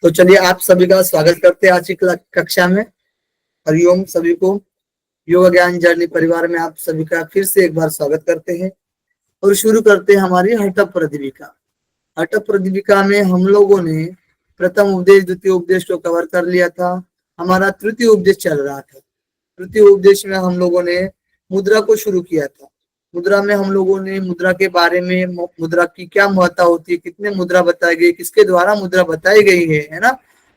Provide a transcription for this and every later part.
तो चलिए आप सभी का स्वागत करते हैं आज की कक्षा में। हरिओम सभी को। योग ज्ञान जर्नी परिवार में आप सभी का फिर से एक बार स्वागत करते हैं और शुरू करते हैं हमारी हठप प्रदीपिका। हठप प्रदीपिका में हम लोगों ने प्रथम उपदेश द्वितीय उपदेश को कवर कर लिया था। हमारा तृतीय उपदेश चल रहा था। तृतीय उपदेश में हम लोगों ने मुद्रा को शुरू किया था। मुद्रा में हम लोगों ने मुद्रा के बारे में, मुद्रा की क्या महत्ता होती है, कितने मुद्रा बताई गई, किसके द्वारा मुद्रा बताई गई है ना।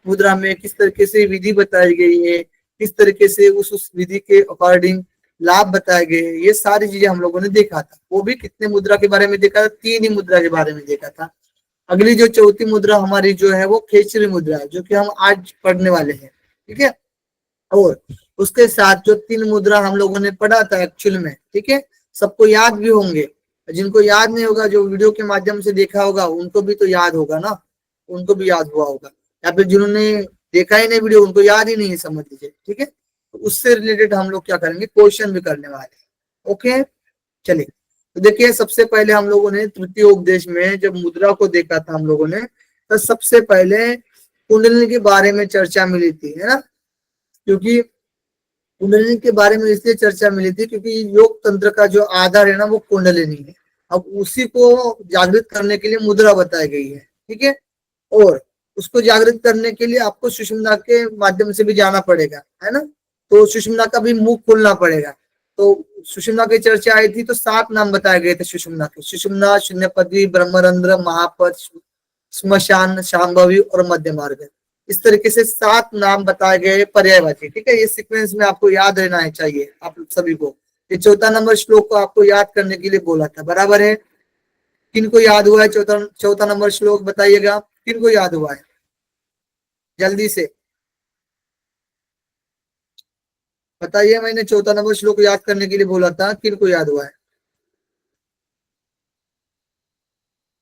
मुद्रा में किस तरीके से विधि बताई गई है, किस तरीके से उस विधि के अकॉर्डिंग लाभ बताए गए हैं, ये सारी चीजें हम लोगों ने देखा था। वो भी कितने मुद्रा के बारे में देखा था, 3 ही मुद्रा के बारे में देखा था। अगली जो चौथी मुद्रा हमारी जो है वो खेचरी मुद्रा है, जो कि हम आज पढ़ने वाले हैं। ठीक है। और उसके साथ जो 3 मुद्रा हम लोगों ने पढ़ा था एक्चुअल में, ठीक है, सबको याद भी होंगे। जिनको याद नहीं होगा, जो वीडियो के माध्यम से देखा होगा, उनको भी तो याद होगा ना, उनको भी याद हुआ होगा। या फिर जिन्होंने देखा ही नहीं वीडियो, उनको याद ही नहीं है, समझ लीजिए। ठीक है। तो उससे रिलेटेड हम लोग क्या करेंगे, क्वेश्चन भी करने वाले हैं। ओके, चलिए। तो देखिए, सबसे पहले हम लोगों ने तृतीय उपदेश में जब मुद्रा को देखा था हम लोगों ने, तो सबसे पहले कुंडलिनी के बारे में चर्चा मिली थी, है ना। क्योंकि कुंडलिनी के बारे में इसलिए चर्चा मिली थी क्योंकि योग तंत्र का जो आधार है ना, वो कुंडलिनी है। अब उसी को जागृत करने के लिए मुद्रा बताई गई है। ठीक है। और उसको जागृत करने के लिए आपको सुषुम्ना के माध्यम से भी जाना पड़ेगा, है ना। तो सुषुम्ना का भी मुख खोलना पड़ेगा। तो सुषुम्ना की चर्चा आई थी तो 7 नाम बताए गए थे सुषुम्ना के। सुषुम्ना, शून्य पदवी, ब्रह्मरंध्र, महापद, श्मशान, शांभवी और मध्य मार्ग। इस तरीके से 7 नाम बताए गए पर्यायवाची। ठीक है। ये सीक्वेंस में आपको याद रहना है चाहिए आप सभी को। ये चौथा नंबर श्लोक को आपको याद करने के लिए बोला था, बराबर है। किनको याद हुआ है चौथा नंबर श्लोक, बताइएगा किनको याद हुआ है, जल्दी से बताइए। मैंने चौथा नंबर श्लोक याद करने के लिए बोला था, किनको याद हुआ है।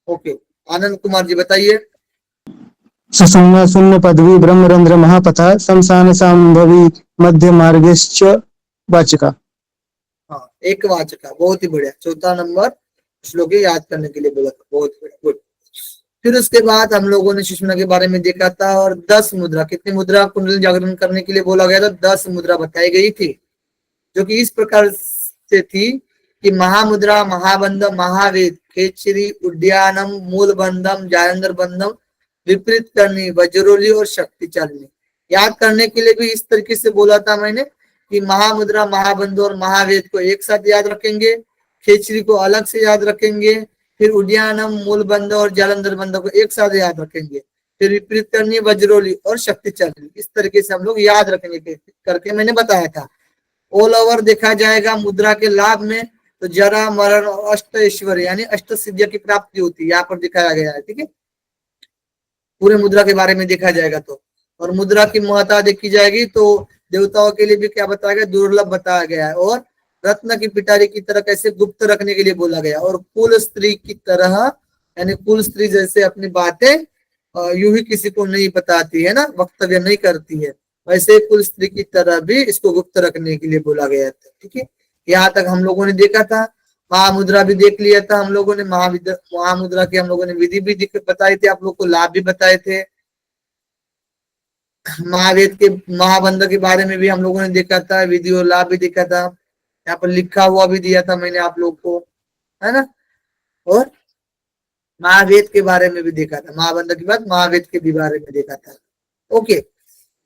ओके, आनंद कुमार जी बताइए। सुषुम्ना, शून्य पदवी, ब्रह्मरंध्र, महापथा, शमशान, शांभवी, मध्य मार्गश्च वाचिका। हाँ, एक वाचका, बहुत ही बढ़िया। चौथा नंबर श्लोक याद करने के लिए बोला था, बहुत बढ़िया, गुड। फिर उसके बाद हम लोगों ने सुषुम्ना के बारे में देखा था और 10 मुद्रा, कितनी मुद्रा कुंडली जागरण करने के लिए बोला गया था, 10 मुद्रा बताई गई थी, जो कि इस प्रकार से थी कि महामुद्रा, महाबंधम, महावेद, खेचरी, उद्यानम, मूल बंधम, जालंधर बंधम, विपरीत करनी, वज्रोली और शक्ति चालनी। याद करने के लिए भी इस तरीके से बोला था मैंने कि महामुद्रा, महाबंध और महावेद को एक साथ याद रखेंगे, खेचरी को अलग से याद रखेंगे, फिर उद्यानम, मूल बंध और जालंधर बंध को एक साथ याद रखेंगे, फिर विपरीत करनी, वज्रोली और शक्ति चालनी। इस तरीके से हम लोग याद रखेंगे करके मैंने बताया था। ऑल ओवर देखा जाएगा मुद्रा के लाभ में, तो जरा, मरण और अष्ट ऐश्वर्य यानी अष्ट सिद्धियों की प्राप्ति होती है, यहाँ पर दिखाया गया है। ठीक है। पूरे मुद्रा के बारे में देखा जाएगा तो, और मुद्रा की महत्ता देखी जाएगी तो देवताओं के लिए भी क्या बताया गया, दुर्लभ बताया गया है। और रत्न की पिटारी की तरह कैसे गुप्त रखने के लिए बोला गया। और कुल स्त्री की तरह, यानी कुल स्त्री जैसे अपनी बातें यूं ही किसी को नहीं बताती है ना, वक्तव्य नहीं करती है, वैसे कुल स्त्री की तरह भी इसको गुप्त रखने के लिए बोला गया था। ठीक है। यहाँ तक हम लोगों ने देखा था। महामुद्रा भी देख लिया था हम लोगों ने। महामुद्रा की हम लोगों ने विधि भी बताई थी, आप लोग को लाभ भी बताए थे। महावेद के, महाबंध के बारे में भी हम लोगों ने देखा था, विधि और लाभ भी देखा था। यहाँ पर लिखा हुआ भी दिया था मैंने आप लोग को, है ना। और महावेद के बारे में भी देखा था, महाबंध के बाद महावेद के भी बारे में देखा था। ओके,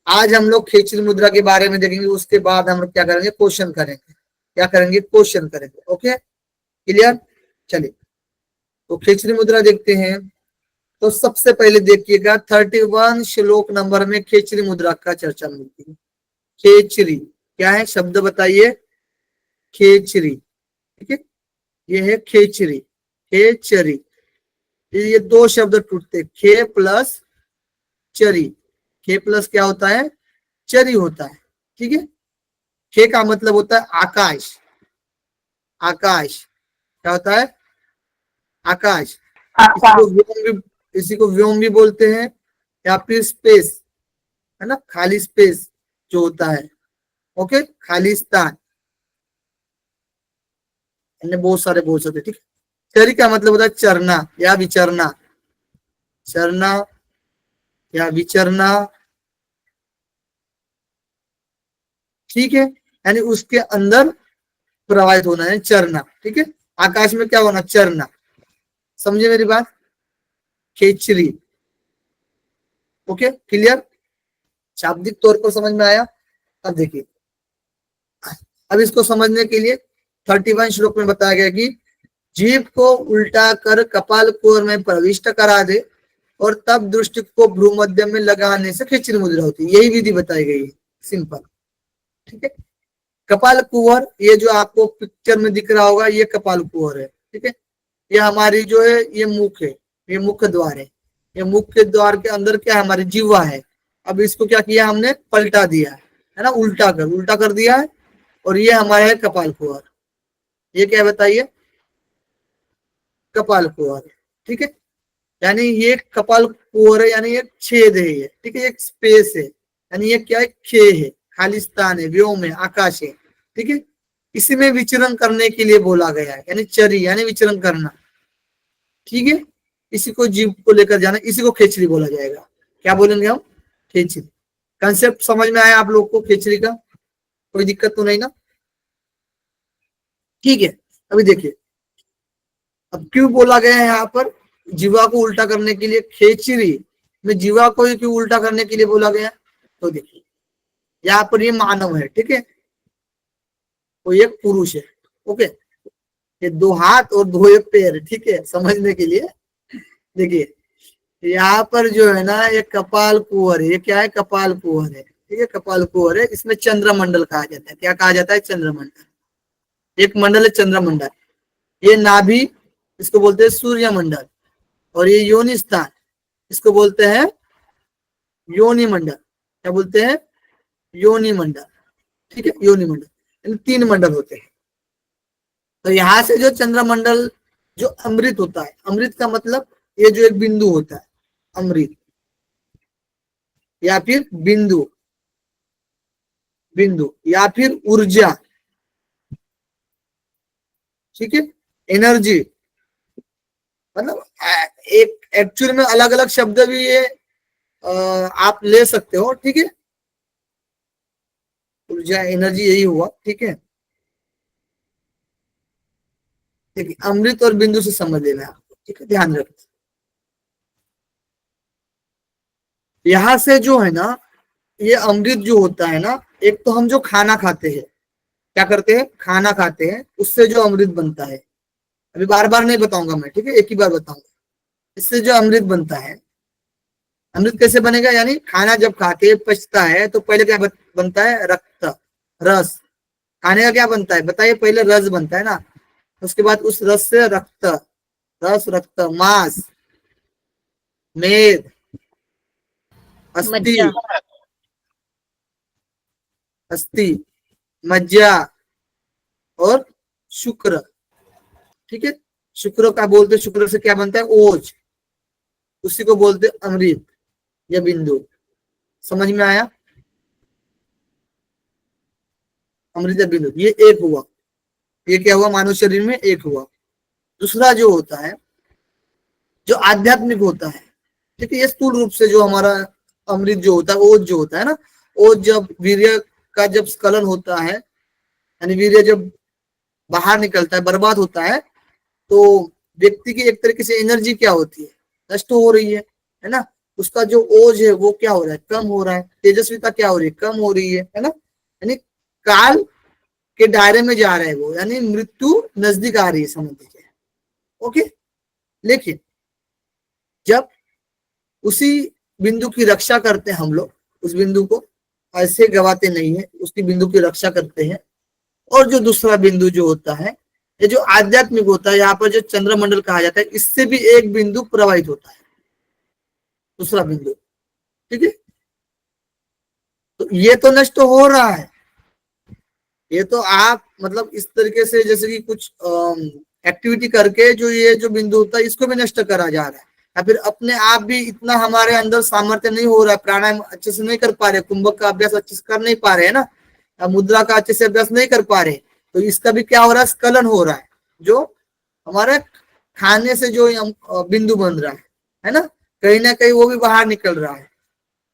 आज हम लोग खेचरी मुद्रा के बारे में देखेंगे। उसके बाद हम लोग क्या करेंगे, क्वेश्चन करेंगे। क्या करेंगे, क्वेश्चन करेंगे। Okay, clear. चलिए, तो खेचरी मुद्रा देखते हैं। तो सबसे पहले देखिएगा 31 श्लोक नंबर में खेचरी मुद्रा का चर्चा मिलती है। खेचरी क्या है, शब्द बताइए। खेचरी, ठीक है, ये है खेचरी। खेचरी, ये 2 शब्द टूटते, खे प्लस चरी। खे प्लस क्या होता है, चरी होता है। ठीक है। खे का मतलब होता है आकाश। आकाश क्या होता है, आकाश। इसी को व्योम भी बोलते हैं, या फिर स्पेस, है ना, खाली स्पेस जो होता है। ओके, खाली स्थान, बहुत सारे बोल सकते। ठीक है। चरी का मतलब होता है चरना या विचरना। चरना, या विचरना, ठीक है, यानी उसके अंदर प्रवाहित होना है, चरना, ठीक है। आकाश में क्या होना, चरना, समझे मेरी बात, खेचरी, ओके, क्लियर, शाब्दिक तौर पर समझ में आया। अब देखिए, अब इसको समझने के लिए 31 श्लोक में बताया गया कि जीभ को उल्टा कर कपाल कोर में प्रविष्ट करा दे और तब दृष्टि को भ्रू मध्य में लगाने से खिचड़ी मुद्रा होती है। यही विधि बताई गई है, सिंपल, ठीक है। कपाल कुंवर, ये जो आपको पिक्चर में दिख रहा होगा, ये कपाल कुंवर है, ठीक है। ये हमारी जो है, ये मुख है, ये मुख्य द्वार है। ये मुख्य द्वार के अंदर क्या है, हमारी जीवा है। अब इसको क्या किया हमने, पलटा दिया है ना, उल्टा कर दिया है। और ये हमारा है कपाल कुंवर, ये क्या बताइए, कपाल कुंवर, ठीक है। यानी ये कपाल कुंवर है, यानी एक छेद है ये, ठीक है, एक स्पेस है, यानी ये क्या है, खे है, खालिस्तान है, व्योम है, आकाश है, ठीक है। इसी में विचरण करने के लिए बोला गया है, यानी चरी यानी विचरण करना, ठीक है। इसी को जीव को लेकर जाना, इसी को खेचरी बोला जाएगा। क्या बोलेंगे हम, खेचरी। कंसेप्ट समझ में आया आप लोग को खेचरी का, कोई दिक्कत तो नहीं ना, ठीक है। अभी देखिए, अब क्यों बोला गया है यहाँ पर जीवा को उल्टा करने के लिए, खेचरी में जीवा को ही क्यों उल्टा करने के लिए बोला गया, तो देखिए यहाँ पर ये मानव है, ठीक है, वो एक पुरुष है, ओके, ये 2 हाथ और 2 पैर, ठीक है, समझने के लिए। देखिए यहाँ पर जो है ना, ये कपाल कुंवर है, ये क्या है, कपाल कुंवर है, ठीक है, कपाल कुंवर है। इसमें चंद्रमंडल कहा जाता है, क्या कहा जाता है, चंद्रमंडल, एक मंडल है चंद्रमंडल। ये नाभि, इसको बोलते हैं सूर्य मंडल। और ये योनि स्थान, इसको बोलते हैं योनि मंडल, क्या बोलते हैं, योनि मंडल, ठीक है, योनि मंडल, 3 मंडल होते हैं। तो यहाँ से जो चंद्रमंडल, जो अमृत होता है, अमृत का मतलब ये जो एक बिंदु होता है, अमृत या फिर बिंदु, या फिर ऊर्जा, ठीक है, एनर्जी, मतलब एक एक्चुअल में अलग अलग शब्द भी ये आप ले सकते हो, ठीक है, ऊर्जा एनर्जी यही हुआ, ठीक है। देखिए अमृत और बिंदु से समझ लेना है आपको, ठीक है, ध्यान रखना। यहां से जो है ना, ये अमृत जो होता है ना, एक तो हम जो खाना खाते हैं, क्या करते हैं, खाना खाते हैं, उससे जो अमृत बनता है, अभी बार बार नहीं बताऊंगा मैं, ठीक है, एक ही बार बताऊंगा। इससे जो अमृत बनता है, अमृत कैसे बनेगा, यानी खाना जब खा के पचता है तो पहले क्या बनता है, रक्त, रस। खाने का क्या बनता है बताइए, पहले रस बनता है ना, उसके बाद उस रस से रक्त, रस, रक्त, मांस, मेद, अस्थि, अस्थि, मज्जा और शुक्र, ठीक है। शुक्र का बोलते, शुक्र से क्या बनता है, ओज, उसी को बोलते अमृत या बिंदु। समझ में आया, अमृत या बिंदु, ये एक हुआ, ये क्या हुआ, मानव शरीर में एक हुआ। दूसरा जो होता है, जो आध्यात्मिक होता है, ठीक है, ये स्थूल रूप से जो हमारा अमृत जो होता है, ओज जो होता है ना, ओज जब वीर्य का जब स्खलन होता है, यानी वीर्य जब बाहर निकलता है, बर्बाद होता है, तो व्यक्ति की एक तरीके से एनर्जी क्या होती है, नष्ट हो रही है ना। उसका जो ओज है वो क्या हो रहा है, कम हो रहा है, तेजस्विता क्या हो रही है, कम हो रही है ना, यानी काल के दायरे में जा रहा है वो, यानी मृत्यु नजदीक आ रही है, समझ लीजिए, ओके। लेकिन जब उसी बिंदु की रक्षा करते हैं हम लोग, उस बिंदु को ऐसे गवाते नहीं है, उसकी बिंदु की रक्षा करते हैं। और जो दूसरा बिंदु जो होता है, ये जो आध्यात्मिक होता है, यहाँ पर जो चंद्रमंडल कहा जाता है, इससे भी एक बिंदु प्रवाहित होता है, दूसरा बिंदु, ठीक है। तो ये तो नष्ट हो रहा है, ये तो आप मतलब इस तरीके से जैसे कि कुछ एक्टिविटी करके जो ये जो बिंदु होता है, इसको भी नष्ट करा जा रहा है। या फिर अपने आप भी इतना हमारे अंदर सामर्थ्य नहीं हो रहा है, प्राणायाम अच्छे से नहीं कर पा रहे, कुंभक का अभ्यास अच्छे से कर नहीं पा रहे है ना, मुद्रा का अच्छे से अभ्यास नहीं कर पा रहे, तो इसका भी क्या हो रहा है, स्खलन हो रहा है, जो हमारे खाने से जो बिंदु बन रहा है ना, कहीं ना कहीं वो भी बाहर निकल रहा है।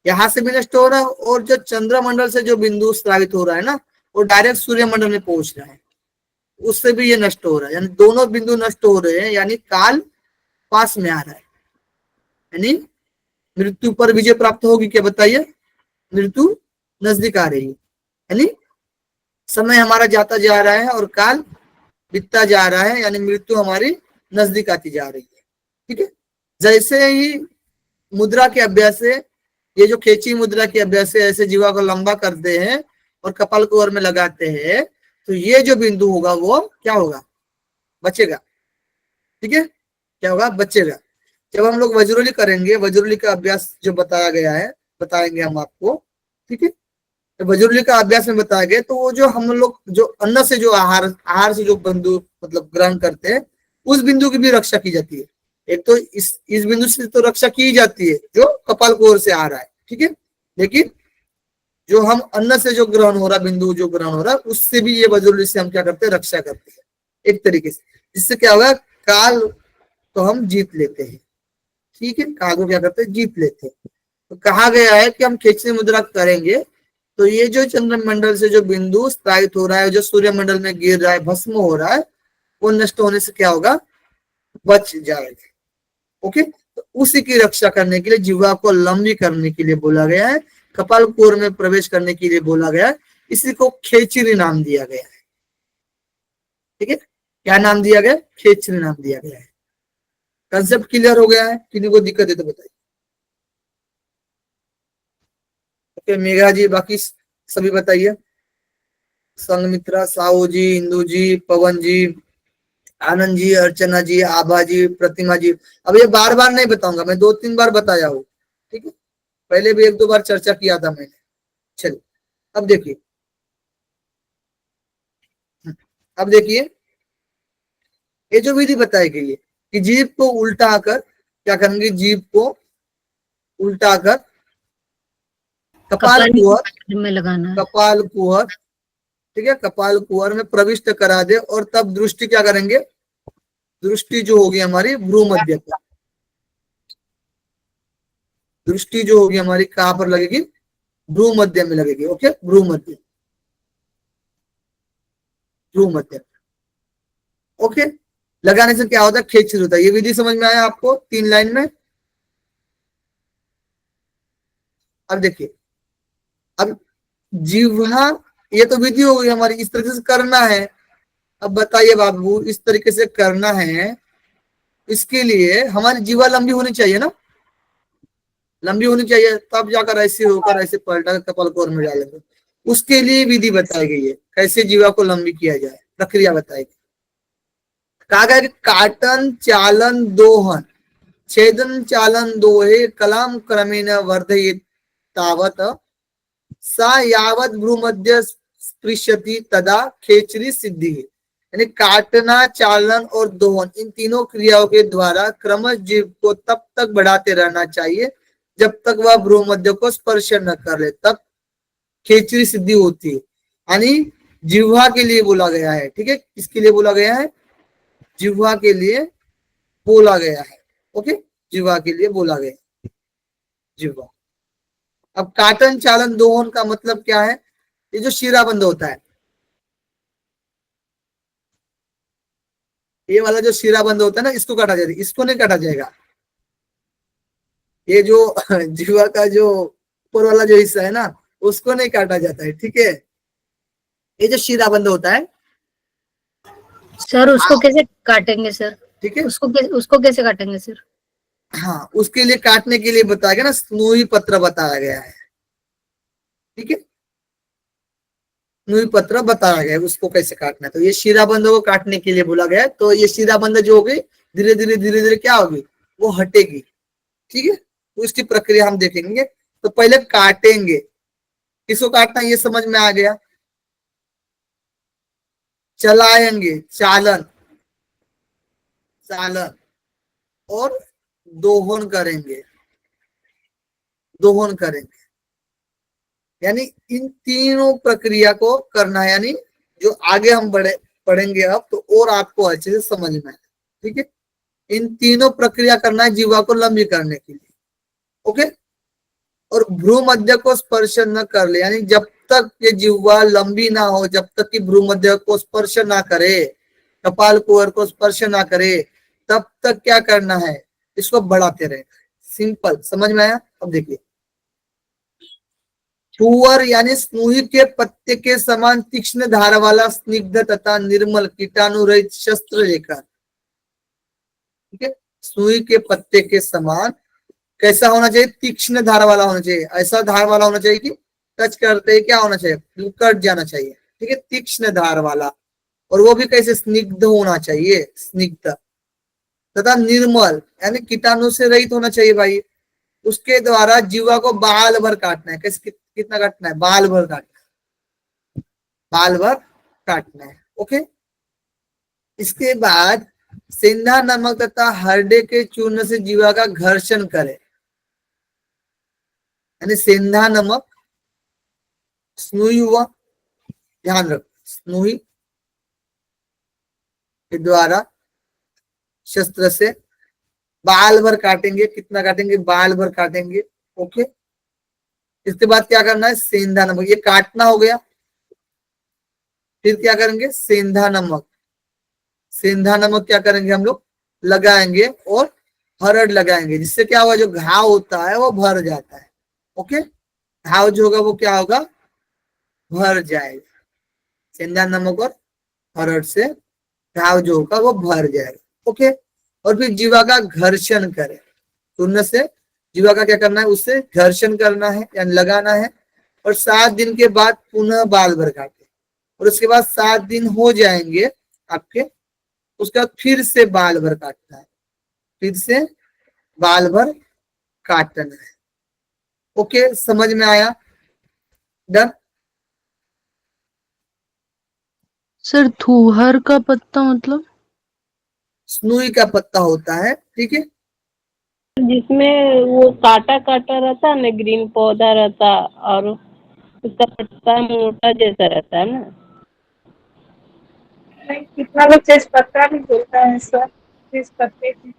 यहाँ से भी नष्ट हो रहा है, और जो चंद्रमंडल से जो बिंदु स्रावित हो रहा है ना, वो डायरेक्ट सूर्यमंडल में पहुंच रहा है, उससे भी ये नष्ट हो रहा है, यानी दोनों बिंदु नष्ट हो रहे हैं, यानी काल पास में आ रहा है, यानी मृत्यु पर विजय प्राप्त होगी क्या बताइए, मृत्यु नजदीक आ रही है, यानी समय हमारा जाता जा रहा है और काल बीतता जा रहा है, यानी मृत्यु हमारी नजदीक आती जा रही है। ठीक है, जैसे ही मुद्रा के अभ्यास से, ये जो खेची मुद्रा के अभ्यास से ऐसे जीवा को लंबा करते हैं और कपाल को ओर में लगाते हैं, तो ये जो बिंदु होगा वो क्या होगा, बचेगा। ठीक है, क्या होगा, बचेगा। जब हम लोग वज्रोली करेंगे, वज्रोली का अभ्यास जो बताया गया है, बताएंगे हम आपको। ठीक है, तो वज्रोली का अभ्यास में बताया गया, तो वो जो हम लोग जो अन्न से जो आहार से जो बिंदु मतलब ग्रहण करते हैं, उस बिंदु की भी रक्षा की जाती है। एक तो इस बिंदु से तो रक्षा की जाती है जो कपाल की ओर से आ रहा है। ठीक है, लेकिन जो हम अन्न से जो ग्रहण हो रहा, बिंदु जो ग्रहण हो रहा है, उससे भी ये वज्रोली से हम क्या करते हैं, रक्षा करते हैं एक तरीके से। जिससे क्या होगा, काल तो हम जीत लेते हैं। ठीक है, काल को क्या करते हैं, जीत लेते हैं। तो कहा गया है कि हम खेचनी मुद्रा करेंगे तो ये जो चंद्रमंडल से जो बिंदु स्त्रावित हो रहा है, जो सूर्यमंडल में गिर रहा है, भस्म हो रहा है, वो नष्ट होने से क्या होगा, बच जाएगा। ओके, तो उसी की रक्षा करने के लिए जिह्वा को लंबी करने के लिए बोला गया है, कपाल कोर में प्रवेश करने के लिए बोला गया है, इसी को खेचरी नाम दिया गया है। ठीक है, क्या नाम दिया गया, खेचरी नाम दिया गया है। कंसेप्ट क्लियर हो गया है, किसी को दिक्कत है तो बताइए। ओके मेघा जी, बाकी सभी बताइए, संगमित्रा, साहू जी, इंदू जी, पवन जी, आनंद जी, अर्चना जी, आभा जी, प्रतिमा जी। अब ये बार बार नहीं बताऊंगा, मैं 2-3 बार बताया हूँ। ठीक है, पहले भी 1-2 बार चर्चा किया था मैंने। चलिए अब देखिए, अब देखिए ये जो विधि बताई गई है कि जीभ को उल्टा कर क्या करेंगे, जीभ को उल्टा कर कपाल कुहर में लगाना है। कपाल कुहर, ठीक है, कपाल कुहर में प्रविष्ट करा दे, और तब दृष्टि क्या करेंगे, दृष्टि जो होगी हमारी भ्रू मध्य पर, दृष्टि जो होगी हमारी कहां पर लगेगी, भ्रू मध्य में लगेगी। ओके, भ्रू मध्य, भ्रू मध्य। ओके, लगाने से क्या होता है, खेचरी होता है। ये विधि समझ में आया आपको 3 लाइन में। अब देखिए, अब जिह्वा, ये तो विधि हो गई हमारी, इस तरीके से करना है। अब बताइए बाबू, इस तरीके से करना है, इसके लिए हमारी जिह्वा लंबी होनी चाहिए ना, लंबी होनी चाहिए, तब जाकर ऐसे होकर ऐसे पलटा कपाल कोर में डालेंगे। उसके लिए विधि बताई गई है, कैसे जिह्वा को लंबी किया जाए, प्रक्रिया बताई गई। कहा गया कि काटन चालन दोहन छेदन चालन दोहे कलाम क्रमेण वर्धयेत तावत सा यावत भ्रूमध्य स्पृशति तदा खेचरी सिद्धि है। यानी काटना, चालन और दोहन, इन तीनों क्रियाओं के द्वारा क्रमश जीव को तब तक बढ़ाते रहना चाहिए जब तक वह भ्रूमध्य को स्पर्श न कर ले, तब खेचरी सिद्धि होती है। यानी जिह्वा के लिए बोला गया है। ठीक है, किसके लिए बोला गया है, जिह्वा के लिए बोला गया है। ओके, जिह्वा के लिए बोला गया, जिह्वा। अब काटन चालन दोहन का मतलब क्या है, ये जो शीराबंद होता है, ये वाला जो शीराबंद होता है ना, इसको काटा जाएगा, इसको नहीं काटा जाएगा। ये जो जिह्वा का जो ऊपर वाला जो हिस्सा है ना, उसको नहीं काटा जाता है। ठीक है, ये जो शीराबंद होता है सर, उसको कैसे काटेंगे सर, ठीक है, उसको कैसे काटेंगे सर। हाँ, उसके लिए काटने के लिए बताया गया ना, स्नूही पत्र बताया गया है। ठीक है, स्नूही पत्र बताया गया है, उसको कैसे काटना है। तो ये शीराबंद को काटने के लिए बोला गया है। तो ये शीराबंद जो होगी धीरे धीरे क्या होगी, वो हटेगी। ठीक है, तो इसकी प्रक्रिया हम देखेंगे। तो पहले काटेंगे, किसको काटना है ये समझ में आ गया। चलाएंगे, चालन, चालन, और दोहन करेंगे, दोहन करेंगे। यानी इन तीनों प्रक्रिया को करना है, यानी जो आगे हम पढ़ेंगे अब तो और आपको अच्छे से समझ में आए। ठीक है, इन तीनों प्रक्रिया करना है जिह्वा को लंबी करने के लिए। ओके, और भ्रू मध्य को स्पर्श न कर ले, यानी जब तक ये जिह्वा लंबी ना हो, जब तक कि भ्रू मध्य को स्पर्श ना करे, कपाल कुहर को स्पर्श ना करे, तब तक क्या करना है, इसको बढ़ाते रहे। सिंपल, समझ में आया? अब देखिए, कुंवर यानी स्नूही के पत्ते के समान तीक्ष्ण धार वाला स्निग्ध तथा निर्मल कीटाणु रहित शस्त्र लेकर, ठीक है, स्नूही के पत्ते के समान कैसा होना चाहिए, तीक्ष्ण धार वाला होना चाहिए, ऐसा धार वाला होना चाहिए कि टच करते ही क्या होना चाहिए, कट जाना चाहिए, ठीक है, तीक्ष्ण धार वाला, और वो भी कैसे, स्निग्ध होना चाहिए, स्निग्ध तथा निर्मल यानी कीटाणु से रहित होना चाहिए भाई। उसके द्वारा जीवा को बाल भर काटना है। कैसे, कितना काटना है, बाल भर काटना है, बाल भर काटना है। ओके, इसके बाद सेंधा नमक तथा हरडे के चूर्ण से जीवा का घर्षण करे, यानी सेंधा नमक, स्नूही हुआ, ध्यान रखो, स्नूही के द्वारा शस्त्र से बाल भर काटेंगे। कितना काटेंगे, बाल भर काटेंगे। ओके, इसके बाद क्या करना है, सेंधा नमक, ये काटना हो गया, फिर क्या करेंगे, सेंधा नमक, सेंधा नमक क्या करेंगे हम लोग, लगाएंगे और हरड़ लगाएंगे, जिससे क्या होगा, जो घाव होता है वो भर जाता है। ओके, घाव जो होगा वो क्या होगा, भर जाएगा। सेंधा नमक और हरड़ से घाव जो होगा वो भर जाएगा। ओके, और फिर जीवा का घर्षण करें, चूर्ण से जीवा का क्या करना है, उससे घर्षण करना है यानी लगाना है, और 7 दिन के बाद पुनः बाल भर काटे, और उसके बाद 7 दिन हो जाएंगे आपके, उसके बाद फिर से बाल भर काटना है, फिर से बाल भर काटना है। ओके, समझ में आया? डन। सर थूहर का पत्ता मतलब? स्नूई का पत्ता होता है, ठीक है, जिसमें वो काटा काटा रहता है ना, ग्रीन पौधा रहता, और उसका पत्ता मोटा जैसा रहता है ना। नहीं, कितना लोग तेज पत्ता भी बोलता है सर, तेज पत्ते की।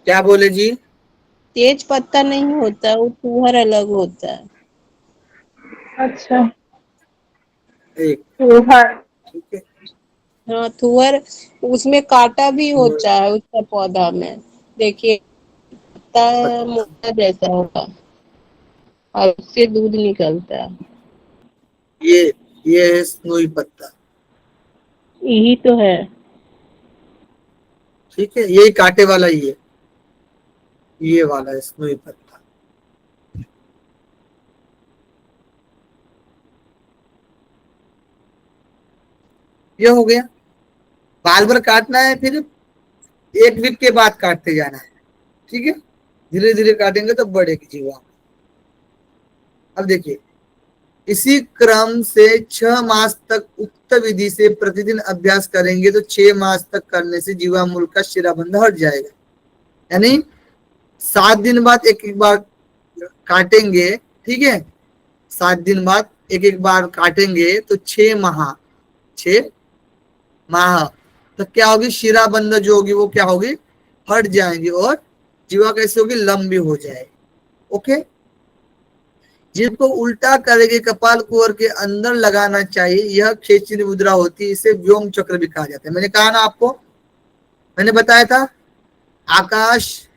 क्या बोले जी? तेज पत्ता नहीं होता, वो तुहर अलग होता है। अच्छा, एक, तुहर। ठीक है, हाँ, तुहर, उसमें कांटा भी होता है उसका पौधा में, देखिए पत्ता मोटा जैसा होगा और उससे दूध निकलता है। ये है स्नूई पत्ता, यही तो है। ठीक है, यही कांटे वाला ही है, ये वाला है स्नूई पत्ता। ये हो गया, बाल भर काटना है, फिर 1 वीक के बाद काटते जाना है, ठीक है, धीरे धीरे काटेंगे तो बढ़ेगी जीवा। अब देखिए, इसी क्रम से 6 मास तक उक्त विधि से प्रतिदिन अभ्यास करेंगे तो 6 मास तक करने से जीवामूल का शिराबंध हट जाएगा। यानी 7 दिन बाद एक एक बार काटेंगे, ठीक है, 7 दिन बाद एक एक बार काटेंगे तो 6 माह, 6 माह तो क्या होगी, शिराबंध जो होगी वो क्या होगी, हट जाएंगी, और जीवा कैसे होगी, लंबी हो जाएगी। ओके, जिनको उल्टा करके कपाल कुहर के अंदर लगाना चाहिए, यह खेचरी मुद्रा होती है, इसे व्योम चक्र भी कहा जाता है। मैंने कहा ना आपको, मैंने बताया था, आकाश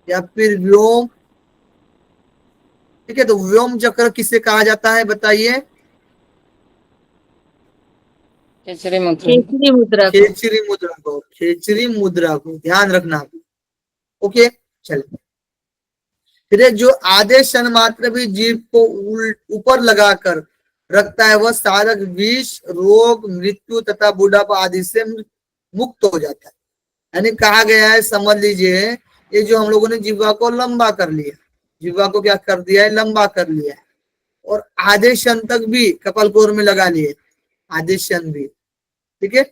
या फिर व्योम, ठीक है, तो व्योम चक्र किसे कहा जाता है बताइए? खेचरी मुद्रा। केसरी मुद्रा को। खेचरी मुद्रा को, खेचरी मुद्रा को ध्यान रखना। ओके, चलिए, फिर जो आधे क्षण मात्र भी जीभ को ऊपर लगाकर रखता है, वह सारक विष, रोग, मृत्यु तथा बुढ़ापा आदि से मुक्त हो जाता है। यानी कहा गया है, समझ लीजिए, ये जो हम लोगों ने जिह्वा को लंबा कर लिया, जिह्वा को क्या कर दिया है, लंबा कर लिया है, और आधे क्षण तक भी कपाल कुहर में लगा लिए, आधे क्षण भी, ठीक है,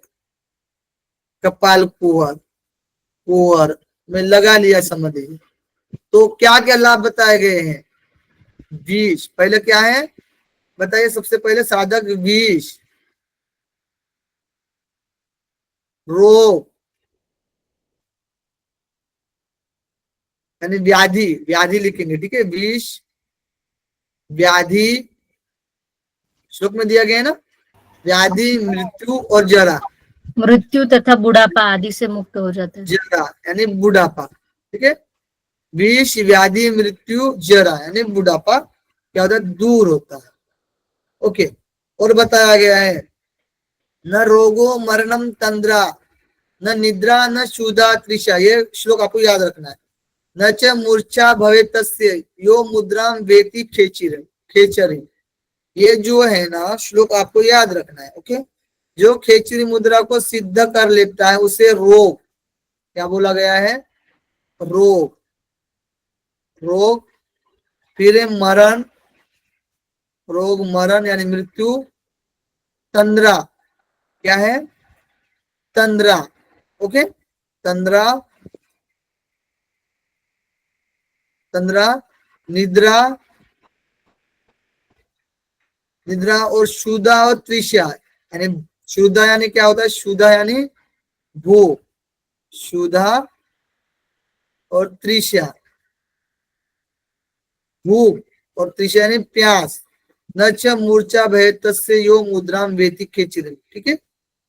कपाल कुहर कुहर में लगा लिया, समझ लीजिए। तो क्या क्या लाभ बताए गए हैं? विष, पहले क्या है बताइए, सबसे पहले साधक विष, रोग, यानी व्याधि, व्याधि लिखेंगे, ठीक है। विष, व्याधि, श्लोक में दिया गया है ना, व्याधि, मृत्यु और जरा। मृत्यु तथा बुढ़ापा आदि से मुक्त हो जाता है। जरा यानी बुढ़ापा, ठीक है। विष, व्याधि, मृत्यु, जरा यानी बुढ़ापा क्या होता है, दूर होता है। ओके, और बताया गया है न रोगो मरणम तंद्रा न निद्रा न क्षुधा तृषा, ये श्लोक आपको याद रखना है। न च मूर्छा भवे तस्य यो मुद्राम वेति खेचिर खेचरी, ये जो है ना श्लोक आपको याद रखना है। ओके, जो खेचरी मुद्रा को सिद्ध कर लेता है उसे रोग, क्या बोला गया है, रोग, रोग, फिर मरण, रोग मरण यानी मृत्यु, तंद्रा क्या है, तंद्रा, ओके, तंद्रा, तंद्रा, निद्रा, निद्रा और क्षुधा और तृष्णा, यानी क्षुधा यानी क्या होता है, क्षुधा यानी भूख, क्षुधा और तृष्णा, भूख और तृष्णा यानी प्यास। न च मूर्छा भय तस्य यो मुद्राम वेति खेचिर, ठीक है।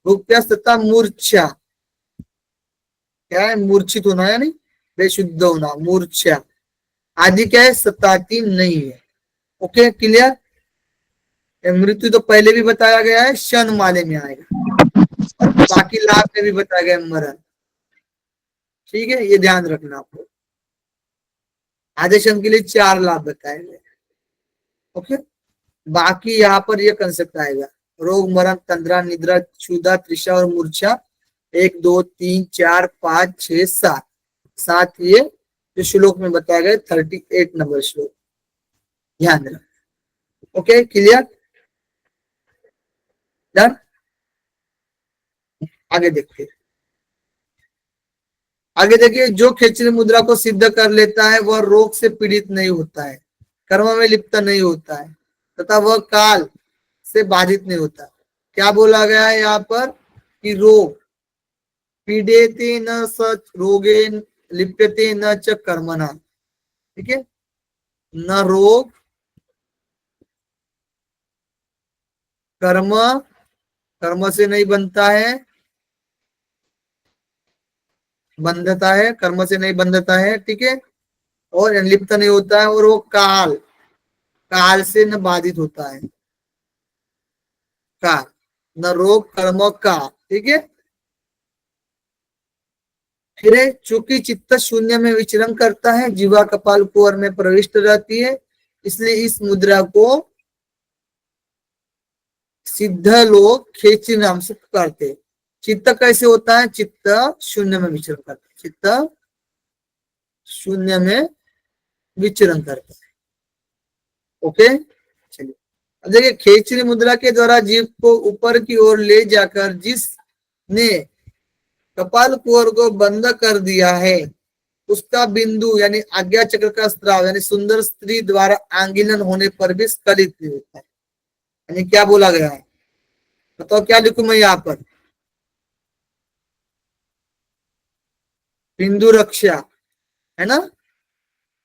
भूख, प्यास तथा मूर्छा, क्या है, मूर्छित होना यानी बेशुद्ध होना, मूर्छा आदि क्या है, सताती नहीं है। Okay, clear. मृत्यु तो पहले भी बताया गया है, शन माले में आएगा, और बाकी लाभ में भी बताया गया मरण, ठीक है, ये ध्यान रखना आपको। आधे शन के लिए 4 लाभ बताए गए। ओके, बाकी यहाँ पर ये कंसेप्ट आएगा, रोग मरण तंद्रा निद्रा क्षुधा तृषा और मूर्छा, 1 2 3 4 5 6 7, 7 ये जो श्लोक में बताया गया 38 नंबर श्लोक, ध्यान देना। Okay, clear, done. आगे देखिए, आगे देखिए, जो खेचरी मुद्रा को सिद्ध कर लेता है वह रोग से पीड़ित नहीं होता है, कर्म में लिप्त नहीं होता है तथा वह काल से बाधित नहीं होता। क्या बोला गया है यहाँ पर कि रोग, पीड़ेते न स रोगे लिप्यते न च कर्मणा, ठीक है, न रोग, कर्म, कर्म से नहीं बनता है, बंधता है, कर्म से नहीं बंधता है, ठीक है, और लिप्त नहीं होता है, और वो काल, काल से न बाधित होता है, काल, न रोग कर्म का, ठीक है। फिर चूंकि चित्त शून्य में विचरण करता है, जीवा कपाल कुहर में प्रविष्ट रहती है, इसलिए इस मुद्रा को सिद्ध लोग खेचरी नाम से करते। चित्त कैसे होता है, चित्त शून्य में विचरण करता है, चित्त शून्य में विचरण करता है। ओके, चलिए अब देखिए, खेचरी मुद्रा के द्वारा जीव को ऊपर की ओर ले जाकर जिसने कपाल कुहर को बंद कर दिया है उसका बिंदु यानी आज्ञा चक्र का स्त्राव यानी सुंदर स्त्री द्वारा आंगिलन होने पर भी स्खलित नहीं होता है। यानी क्या बोला गया है, बताओ क्या लिखूं मैं यहाँ पर, बिंदु रक्षा है ना,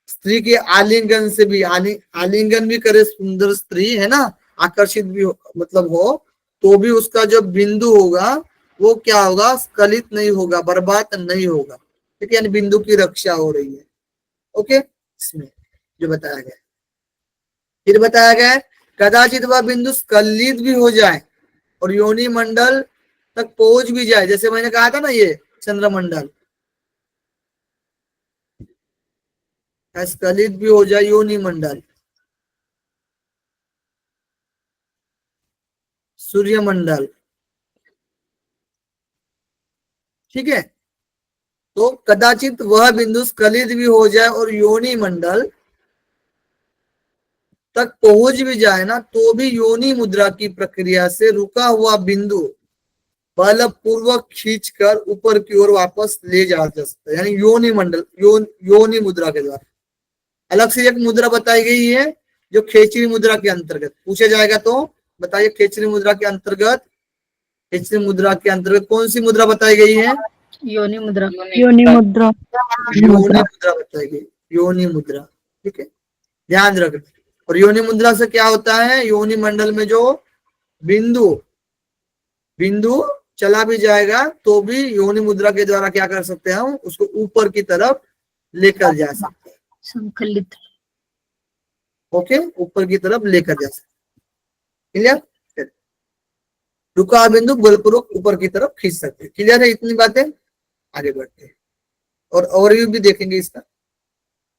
स्त्री के आलिंगन से भी, आलिंगन भी करे सुंदर स्त्री है ना, आकर्षित भी मतलब हो, तो भी उसका जो बिंदु होगा वो क्या होगा, स्खलित नहीं होगा, बर्बाद नहीं होगा, ठीक है, यानी बिंदु की रक्षा हो रही है। ओके, इसमें जो बताया गया, फिर बताया गया कदाचित वह बिंदु स्खलित भी हो जाए और योनि मंडल तक पहुंच भी जाए, जैसे मैंने कहा था ना ये चंद्रमंडल स्खलित भी हो जाए, योनि मंडल, सूर्य मंडल, ठीक है, तो कदाचित वह बिंदु स्खलित भी हो जाए और योनि मंडल तक पहुंच भी जाए ना, तो भी योनि मुद्रा की प्रक्रिया से रुका हुआ बिंदु बलपूर्वक खींचकर ऊपर की ओर वापस ले जा सकता है, यानी योनि मंडल, योनि मुद्रा के द्वारा। अलग से एक मुद्रा बताई गई है जो खेचरी मुद्रा के अंतर्गत पूछा जाएगा, तो बताइए खेचरी मुद्रा के अंतर्गत, खेचरी मुद्रा के अंतर्गत कौन सी मुद्रा बताई गई है, योनि मुद्रा। योनि मुद्रा। योनि मुद्रा बताइए, योनि मुद्रा। ठीक है, ध्यान रखना। और योनि मुद्रा से क्या होता है, योनि मंडल में जो बिंदु बिंदु चला भी जाएगा तो भी योनि मुद्रा के द्वारा क्या कर सकते हैं, हम उसको ऊपर की तरफ लेकर जा सकते हैं। संकलित। ओके, ऊपर की तरफ लेकर जा सकते हैं। क्लियर? रुका बिंदु बलपूर्वक ऊपर की तरफ खींच सकते हैं। क्लियर है? इतनी बातें, आगे बढ़ते हैं और ओवरव्यू भी देखेंगे इसका।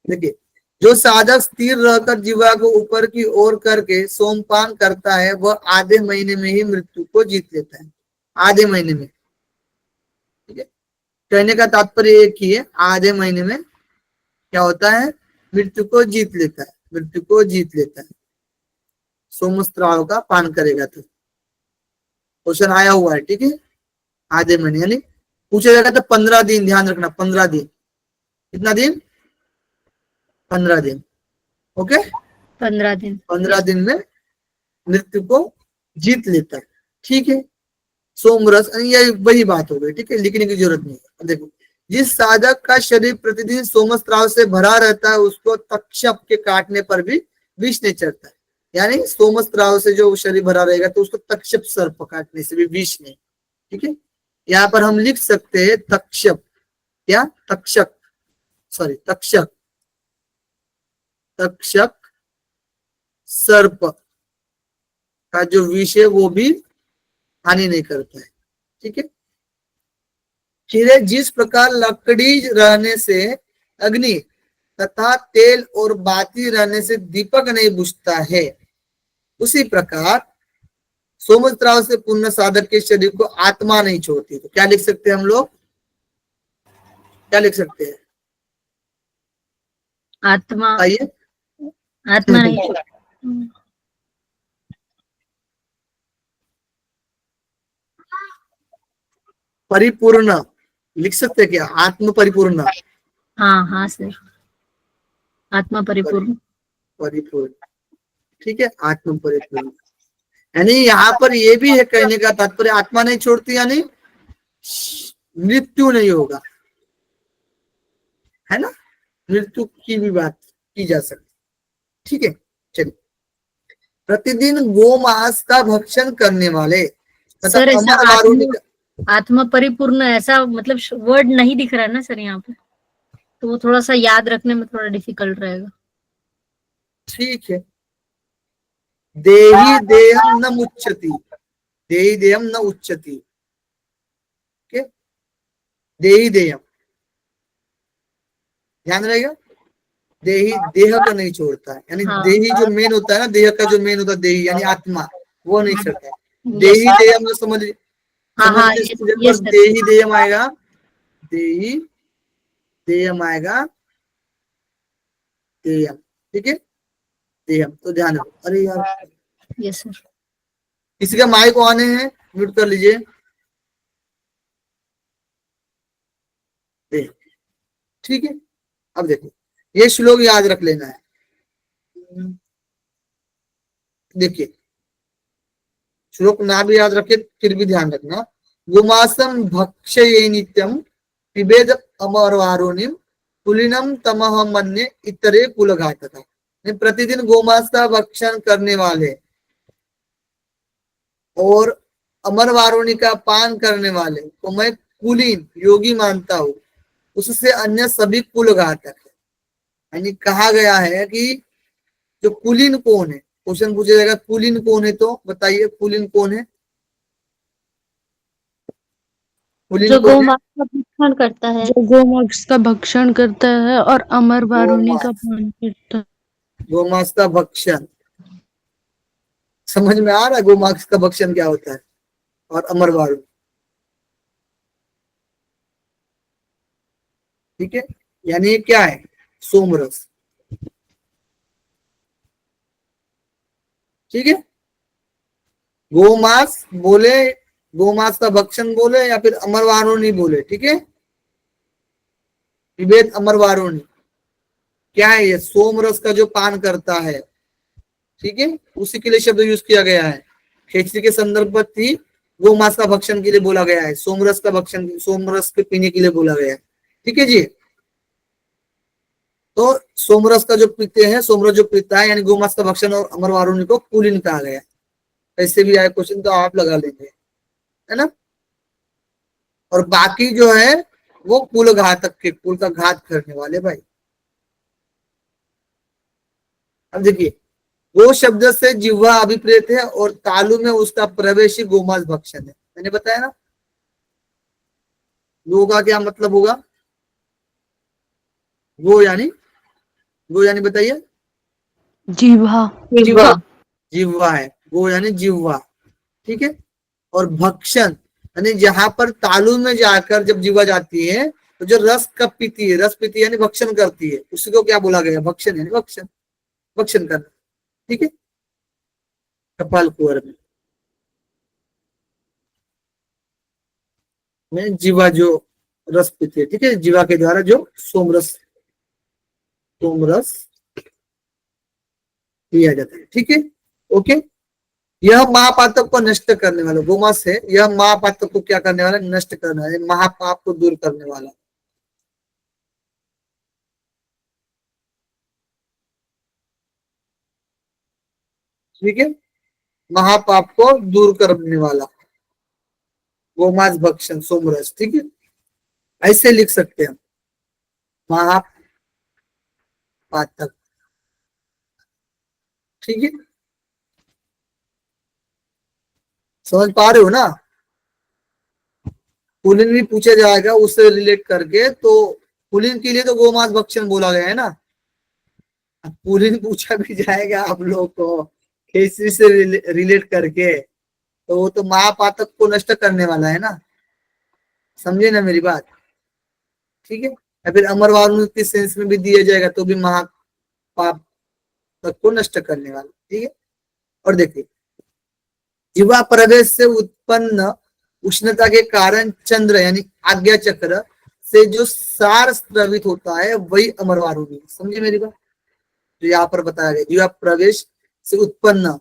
देखिए, जो साधक स्थिर रहकर जीवा को ऊपर की ओर करके सोमपान करता है वह आधे महीने में ही मृत्यु को जीत लेता है। आधे महीने में। ठीक है, कहने का तात्पर्य एक ही है, आधे महीने में क्या होता है, मृत्यु को जीत लेता है। मृत्यु को जीत लेता है, सोमस्त्राव का पान करेगा तो। क्वेश्चन आया हुआ है। ठीक है, आधे महीने यानी पूछा जाएगा तो 15 दिन, ध्यान रखना 15 दिन। कितना दिन? 15 दिन। ओके, 15 दिन। 15 दिन में मृत्यु को जीत लेता है। ठीक है, सोमरस, ये वही बात हो गई। ठीक है, लिखने की जरूरत नहीं है। देखो, जिस साधक का शरीर प्रतिदिन सोमस्त्राव से भरा रहता है उसको तक्षक के काटने पर भी विष नहीं चढ़ता है। यानी सोमस्त्राव से जो शरीर भरा रहेगा तो उसको तक्षक सर्प काटने से भी विष नहीं। ठीक है, यहाँ पर हम लिख सकते हैं तक्षक, क्या तक्षक, सॉरी तक्षक, तक्षक सर्प का जो विष है वो भी हानि नहीं करता है। ठीक है, फिर जिस प्रकार लकड़ी रहने से अग्नि तथा तेल और बाती रहने से दीपक नहीं बुझता है, उसी प्रकार सोमस्त्राव से पूर्ण साधक के शरीर को आत्मा नहीं छोड़ती। तो क्या लिख सकते हैं हम लोग, क्या लिख सकते हैं? आत्मा, आइए, आत्मा नहीं। परिपूर्ण लिख सकते हैं क्या? आत्म परिपूर्ण। हाँ हाँ सर, आत्मा परिपूर्ण। परिपूर्ण। ठीक है, आत्म परिपूर्ण यानी यहाँ पर ये भी है, कहने का तात्पर्य आत्मा नहीं छोड़ती यानी मृत्यु नहीं होगा, है ना? मृत्यु की भी बात की जा सकती। ठीक है, चलिए। प्रतिदिन गोमांस का भक्षण करने वाले तथा सर ऐसा अमर वारुणी का, आत्मा परिपूर्ण ऐसा मतलब वर्ड नहीं दिख रहा है ना सर यहाँ पे, तो वो थोड़ा सा याद रखने में थोड़ा डिफिकल्ट रहेगा। ठीक है, देही देयम न मुच्यति, देही देयम न उच्यति। ओके, देही देयम, ध्यान रहेगा, देही देह को नहीं छोड़ता है। यानी हाँ। देही जो मेन होता है ना, देह का जो मेन होता है देही यानी आत्मा, वो नहीं छोड़ता है। Yes, देही sir. देयम जो समझ हाँ हाँ समझ yes, पर yes, sir. देही देयम आएगा, देही देयम आएगा, देयम। ठीक है, देयम तो ध्यान रखो। अरे यार, यस सर। किसी का माइक ऑन है, म्यूट कर लीजिए। ठीक है, अब देखो ये श्लोक याद रख लेना है। देखिए, श्लोक ना भी याद रखे फिर भी ध्यान रखना। गोमांसम भक्षये नित्यम पिबेद अमरवारुणिम कुलीनम तमह मन्ये इतरे कुलघातका। प्रतिदिन गोमांस का भक्षण करने वाले और अमर वारुणी का पान करने वाले को मैं कुलीन योगी मानता हूं, उससे अन्य सभी कुल घातक है। यानी कहा गया है कि जो कुलीन कौन है, क्वेश्चन पूछा जाएगा कुलीन कौन है, तो बताइए कुलीन कौन है? कुलीन जो कौन है? गोमांस का भक्षण करता है, जो गोमांस का भक्षण करता है और अमर वारुणी का पान करता है। गोमांस का भक्षण समझ में आ रहा है? गोमांस का भक्षण क्या होता है और अमर वारुणी। ठीक है, यानी ये क्या है? सोमरस। ठीक है, गोमांस बोले, गोमांस का भक्षण बोले या फिर अमर वारुणी बोले। ठीक है, विभेद अमर वारुणी क्या है? ये सोमरस का जो पान करता है। ठीक है, उसी के लिए शब्द यूज किया गया है। खेचरी के संदर्भ पर थी गोमांस का भक्षण के लिए बोला गया है, सोमरस का भक्षण, सोमरस के पीने के लिए बोला गया है। ठीक है जी। तो सोमरस का जो पीते हैं, सोमरस जो पीता है यानी गोमांस का भक्षण, और अमर वारुणी को कुलीन कहा गया। ऐसे भी आए क्वेश्चन तो आप लगा लेंगे, है ना। और बाकी जो है वो कुल घातक के, कुल का घात करने वाले भाई। अब देखिए, वो शब्द से जिह्वा अभिप्रेत है और तालु में उसका प्रवेश ही गोमांस भक्षण है। मैंने बताया ना, गो का क्या मतलब होगा? गो यानी बताइए। जीवा। जिह्वा। जिह्वा है, गो यानी जिह्वा। ठीक है। और भक्षण यानी जहां पर तालु में जाकर जब जिह्वा जाती है तो जो रस कब पीती है, रस पीती है यानी भक्षण करती है, उसी को क्या बोला गया? भक्षण यानी भक्षण, भक्षण करना। ठीक है। कपाल कुहर में जीवा जो रस पीती है, ठीक है, जीवा के द्वारा जो सोमरस पिया जाता है। ठीक है। ओके। यह महापातक को नष्ट करने वाला, गोमांस है, यह महापातक को क्या करने वाला? नष्ट करने वाला, महापाप को दूर करने वाला। ठीक है। महापाप को दूर करने वाला गोमांस भक्षण सोमरस। ठीक है। ऐसे लिख सकते हैं महापातक। ठीक है। समझ पा रहे हो ना? पुलिन भी पूछा जाएगा उससे रिलेट करके, तो पुलिन के लिए तो गोमांस भक्षण बोला गया है ना। पुलिन पूछा भी जाएगा आप लोग को केसरी से रिलेट करके, तो वो तो महापातक को नष्ट करने वाला है ना। समझे ना मेरी बात? ठीक है। या फिर अमर वारुणी के सेंस में भी दिया जाएगा तो भी महापाप तक को नष्ट करने वाला। ठीक है। और देखिए, जीवा प्रवेश से उत्पन्न उष्णता के कारण चंद्र यानी आज्ञा चक्र से जो सार स्रवित होता है वही अमर वारुणी। समझे मेरी बात? जो यहाँ पर बताया गया, जीवा प्रवेश से उत्पन्न,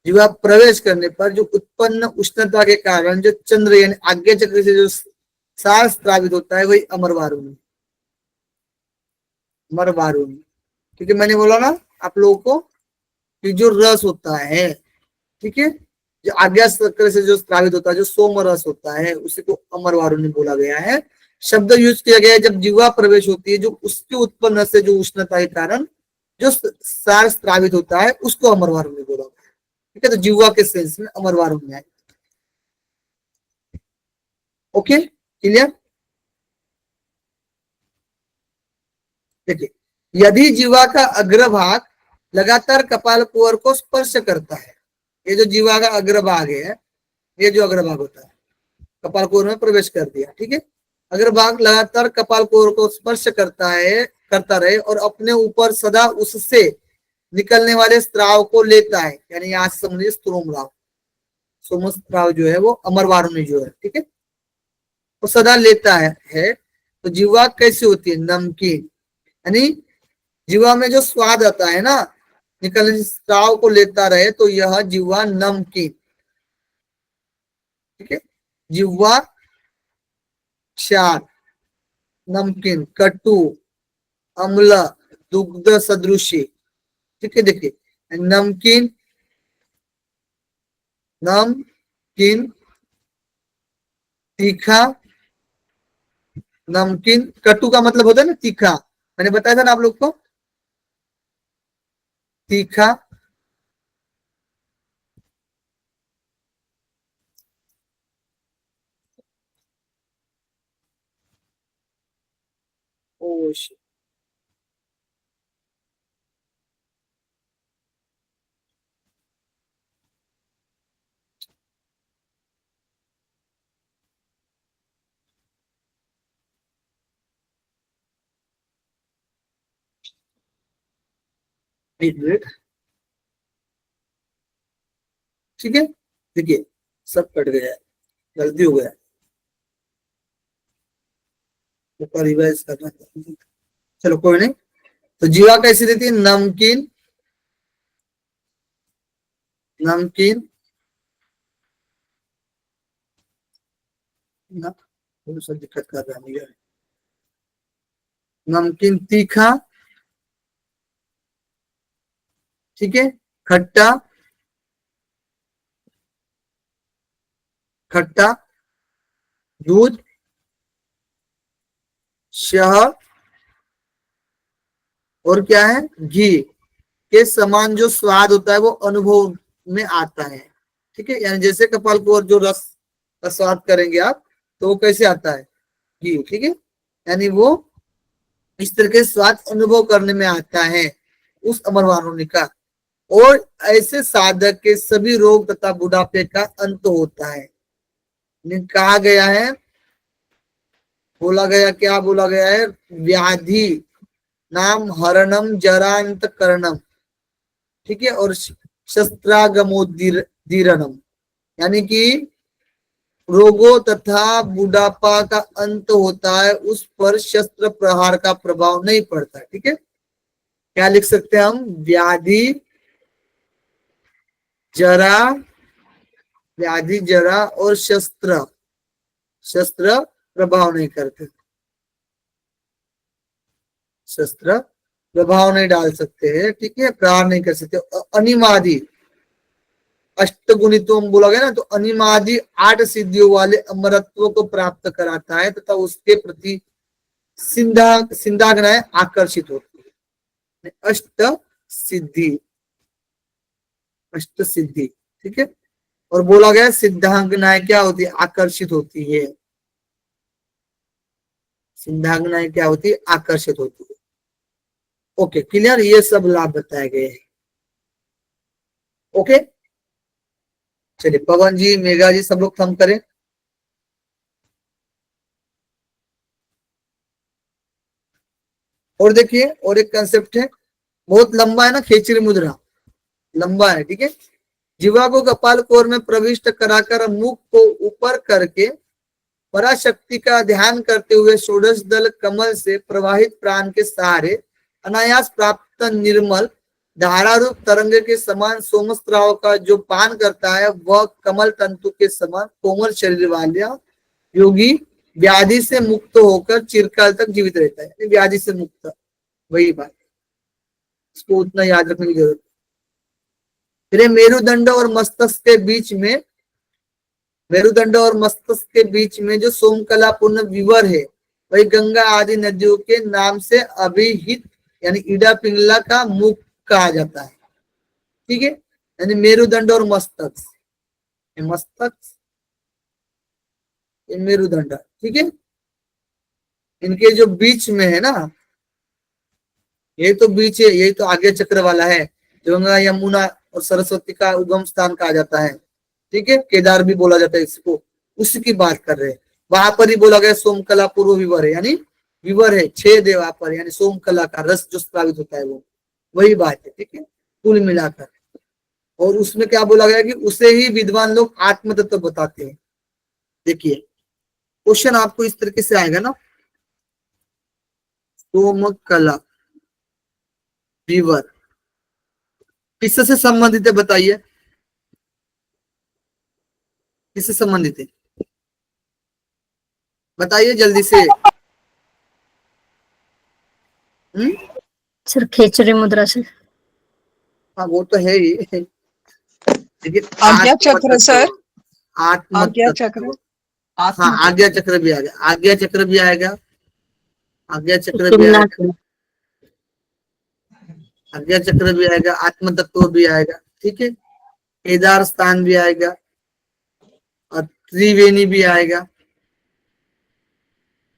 जीवा प्रवेश करने पर जो उत्पन्न उष्णता के कारण जो चंद्र यानी आज्ञा चक्र से जो सार स्रावित होता है वही अमर वारुणी, अमर वारुणी। ठीक है। मैंने बोला ना आप लोगों को कि जो रस होता है, ठीक है, जो आज्ञा चक्र से जो स्रावित होता है, जो सोम रस होता है, उसी को अमर वारुणी बोला गया है। शब्द यूज किया गया है जब जीवा प्रवेश होती है, जो उसके उत्पन्न से जो उष्णता के कारण जो सार स्रावित होता है उसको अमर वारुणी बोला गया है। ठीक है। तो जीवा के सेंस में अमर वारुणी है। Okay, clear? देखिए, यदि जीवा का अग्रभाग लगातार कपाल कुहर को स्पर्श करता है, ये जो जीवा का अग्रभाग है, ये जो अग्रभाग होता है, कपाल कुहर में प्रवेश कर दिया। ठीक है। अग्रभाग लगातार कपाल कुहर को स्पर्श करता रहे और अपने ऊपर सदा उससे निकलने वाले स्त्राव को लेता है, यानी यहां से समझिए स्त्रोमराव, सोमस्त्राव जो है वो अमर वारुणी जो है, ठीक है, वो सदा लेता है। तो जीवा कैसी होती है? नमकीन, यानी जीवा में जो स्वाद आता है ना, निकलने स्त्राव को लेता रहे, तो यह जीवा नमकीन। ठीक है। जीवा क्षार, नमकीन, कटु, अम्ल, दुग्ध सदृशी। ठीक है। देखिए, नमकीन, नमकीन, तीखा, नमकीन, कटु का मतलब होता है ना तीखा, मैंने बताया था ना आप लोग को, तीखा, ओश, एक मिनट। ठीक है। देखिए, सब कट गया है, गलती हो गया, रिवाइज करना। चलो कोई नहीं। तो जीवा कैसी रहती है? नमकीन, नमकीन, ना, थोड़ा सा दिक्कत कर रहा है मुझे। नमकीन तीखा, ठीक है, खट्टा, खट्टा, दूध, शहद और क्या है, घी के समान जो स्वाद होता है वो अनुभव में आता है। ठीक है, यानी जैसे कपाल को जो रस का स्वाद करेंगे आप, तो वो कैसे आता है, घी। ठीक है, यानी वो इस तरह के स्वाद अनुभव करने में आता है उस अमरवारुणी का। और ऐसे साधक के सभी रोग तथा बुढ़ापे का अंत होता है। कहा गया है, बोला गया, क्या बोला गया है, व्याधि नाम हरणम जरांत करणम, ठीक है, और शस्त्रागमोदीरणम, यानी कि रोगों तथा बुढ़ापा का अंत होता है, उस पर शस्त्र प्रहार का प्रभाव नहीं पड़ता। ठीक है, क्या लिख सकते हैं हम, व्याधि जरा, व्याधि जरा और शस्त्र, शस्त्र प्रभाव नहीं करते, शस्त्र प्रभाव नहीं डाल सकते हैं। ठीक है, प्रहार नहीं कर सकते। अनिमादि अष्टगुणितों में बोला गया ना, तो अनिमादि 8 सिद्धियों वाले अमरत्व को प्राप्त कराता है तथा उसके प्रति सिंधाग्नाएं आकर्षित होती है। अष्ट सिद्धि, अष्ट सिद्धि, ठीक है, और बोला गया सिद्धांगनाएं क्या होती है, आकर्षित होती है। सिद्धांगनाएं क्या होती है, आकर्षित होती है। ओके, क्लियर, ये सब लाभ बताए गए हैं। ओके, चलिए पवन जी, मेघा जी, सब लोग थम करें। और देखिए, और एक कंसेप्ट है, बहुत लंबा है ना, खेचरी मुद्रा लंबा है। ठीक है, जीवा को कपाल कोर में प्रविष्ट कराकर मुख को ऊपर करके पराशक्ति का ध्यान करते हुए षोडश दल कमल से प्रवाहित प्राण के सहारे अनायास प्राप्त निर्मल धारारूप तरंग के समान सोमस्त्राव का जो पान करता है, वह कमल तंतु के समान कोमल शरीर वाला योगी व्याधि से मुक्त होकर चिरकाल तक जीवित रहता है। व्याधि से मुक्त, वही बात, इसको उतना याद रखने की जरूरत। फिर मेरुदंड और मस्तक के बीच में, मेरुदंड और मस्तक के बीच में जो सोमकला पूर्ण विवर है, वही गंगा आदि नदियों के नाम से अभिहित, यानी इडा पिंगला का मुख कहा जाता है। ठीक है, यानी मेरुदंड और मस्तक, मस्तक, मेरुदंड, ठीक है, इनके जो बीच में है ना, ये तो बीच है, यही तो आगे चक्र वाला है, जो गंगा यमुना और सरस्वती का उगम स्थान कहा जाता है। ठीक है, केदार भी बोला जाता है इसको, उसकी बात कर रहे हैं। वहां पर ही बोला गया सोमकला पूर्व विवर है, यानी विवर है 6 देवा पर, यानी सोमकला का रस जो स्रावित होता है वो, वही बात है। ठीक है, कुल मिलाकर। और उसमें क्या बोला गया कि उसे ही विद्वान लोग आत्म तत्व बताते हैं। देखिए, क्वेश्चन आपको इस तरीके से आएगा ना, सोमकला विवर किससे संबंधित है, बताइए, किससे संबंधित है, बताइए जल्दी से। सर खेचरी मुद्रा से। हाँ वो तो है ही, लेकिन आज्ञा चक्र सर, आत्म आज्ञा तत्व। चक्र, हाँ, आज्ञा चक्र भी आ गया, आज्ञा चक्र भी आएगा, आज्ञा चक्र भी आएगा, आज्ञा चक्र भी आएगा, आत्म तत्व भी आएगा। ठीक है, केदार स्थान भी आएगा और त्रिवेणी भी आएगा,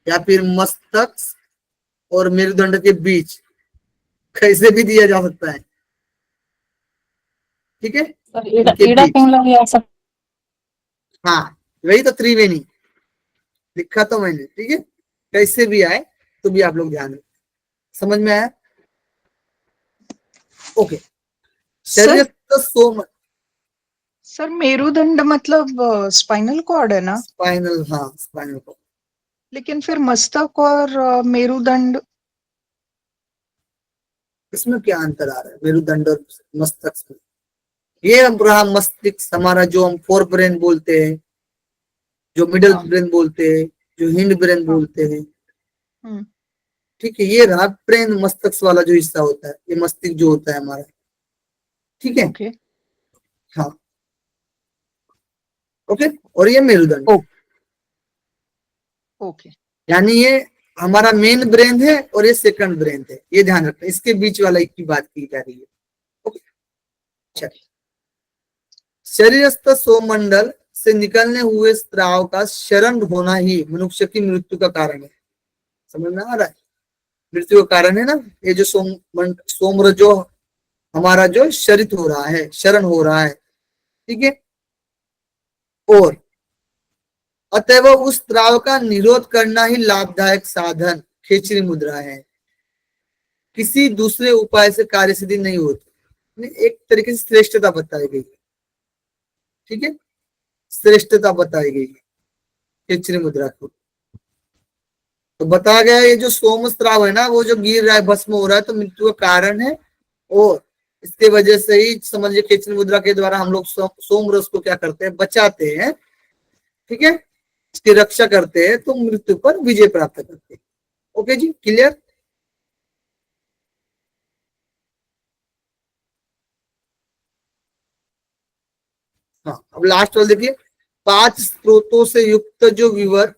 या फिर मस्तक और मेरुदंड के बीच कैसे भी दिया जा सकता है। ठीक है, ईड़ा पिंगला भी आ सकता। हाँ वही तो त्रिवेणी लिखा तो मैंने। ठीक है, कैसे भी आए तो भी आप लोग ध्यान रखें, समझ में आया। ओके, शरीर तो सोम, सर मेरुदंड मतलब स्पाइनल कॉर्ड है ना? स्पाइनल, हाँ स्पाइनल कॉर्ड। लेकिन फिर मस्तक और मेरुदंड, इसमें क्या अंतर आ रहा है, मेरुदंड और मस्तक में? ये रहा मस्तिष्क हमारा, जो हम फोर ब्रेन बोलते हैं, जो मिडल हाँ। ब्रेन बोलते हैं, जो हिंड ब्रेन हाँ। बोलते हैं। हम्म। ठीक है, ये रहा ब्रेन, मस्तिष्क वाला जो हिस्सा होता है, ये मस्तिष्क जो होता है हमारा। ठीक है, ओके। हाँ, ओके। और ये मेरुदंड, ओके। यानी ये हमारा मेन ब्रेन है और ये सेकंड ब्रेन है, ये ध्यान रखना, इसके बीच वाला एक की बात की जा रही है। ओके, चलिए। शरीरस्थ सोममंडल से निकलने हुए स्राव का क्षरण होना ही मनुष्य की मृत्यु का कारण है। समझ में आ रहा है? मृत्यु का कारण है ना, ये जो सोमर जो हमारा जो शरित हो रहा है, शरण हो रहा है। ठीक है, और अतएव उस स्राव का निरोध करना ही लाभदायक साधन खेचरी मुद्रा है। किसी दूसरे उपाय से कार्य सिद्धि नहीं होती। एक तरीके से श्रेष्ठता बताई गई है। ठीक है, श्रेष्ठता बताई गई है खेचरी मुद्रा को। तो बताया गया ये जो सोम स्राव है ना, वो जो गिर रहा है, भस्म हो रहा है, तो मृत्यु का कारण है। और इसके वजह से ही समझिए खेचरी मुद्रा के द्वारा हम लोग सोम रस को क्या करते हैं, बचाते हैं। ठीक है, इसकी रक्षा करते हैं, तो मृत्यु पर विजय प्राप्त करते हैं। ओके जी, क्लियर? हाँ, अब लास्ट वाला देखिए, 5 स्रोतों से युक्त जो विवर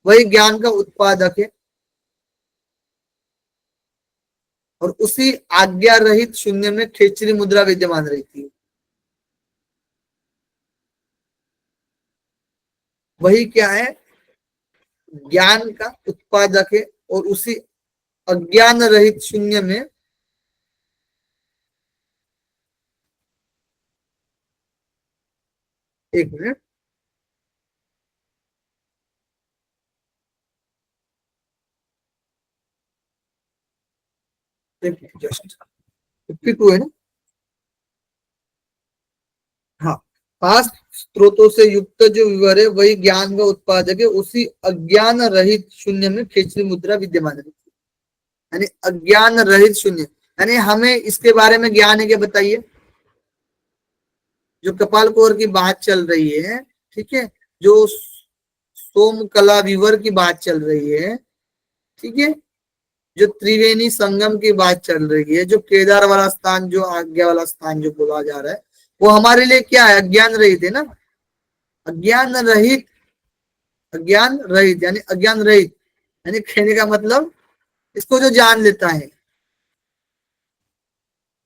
वही ज्ञान का उत्पादक है, और उसी आज्ञा रहित शून्य में खेचरी मुद्रा विद्यमान रहती है। वही क्या है, ज्ञान का उत्पादक है, और उसी अज्ञान रहित शून्य में एक मिनट, जस्ट 52 है ना। हाँ, 5 स्रोतों से युक्त जो विवर है वही ज्ञान का उत्पादक है, उसी अज्ञान रहित शून्य में खेचरी मुद्रा विद्यमान रहती है। यानी अज्ञान रहित शून्य, यानी हमें इसके बारे में ज्ञान है क्या, बताइए? जो कपाल कोर की बात चल रही है, ठीक है, जो सोम कला विवर की बात चल रही है, ठीक है, जो त्रिवेणी संगम की बात चल रही है, जो केदार वाला स्थान, जो आज्ञा वाला स्थान जो बोला जा रहा है, वो हमारे लिए क्या है, अज्ञान रहित है ना। अज्ञान रहित, अज्ञान रहित यानी अज्ञान रहित, यानी कहने का मतलब इसको जो जान लेता है,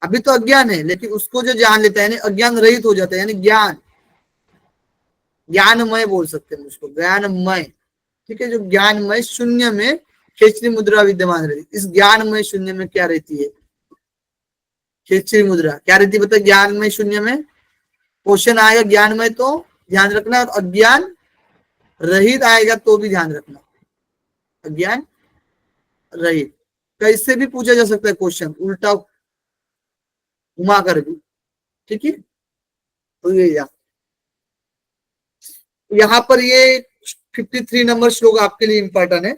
अभी तो अज्ञान है, लेकिन उसको जो जान लेता है यानी अज्ञान रहित हो जाता है, यानी ज्ञान, ज्ञानमय बोल सकते हैं उसको, ज्ञानमय। ठीक है, जो ज्ञानमय शून्य में खेचरी मुद्रा विद्यमान रहती है। इस ज्ञानमय शून्य में क्या रहती है, खेचरी मुद्रा क्या रहती है, बताइए? ज्ञानमय शून्य में क्वेश्चन आएगा ज्ञानमय तो ध्यान रखना, और अज्ञान रहित आएगा तो भी ध्यान रखना, अज्ञान रहित। कैसे भी पूछा जा सकता है क्वेश्चन, उल्टा घुमा कर भी। ठीक है, तो ये यहाँ पर ये 53 नंबर श्लोक आपके लिए इंपॉर्टेंट है।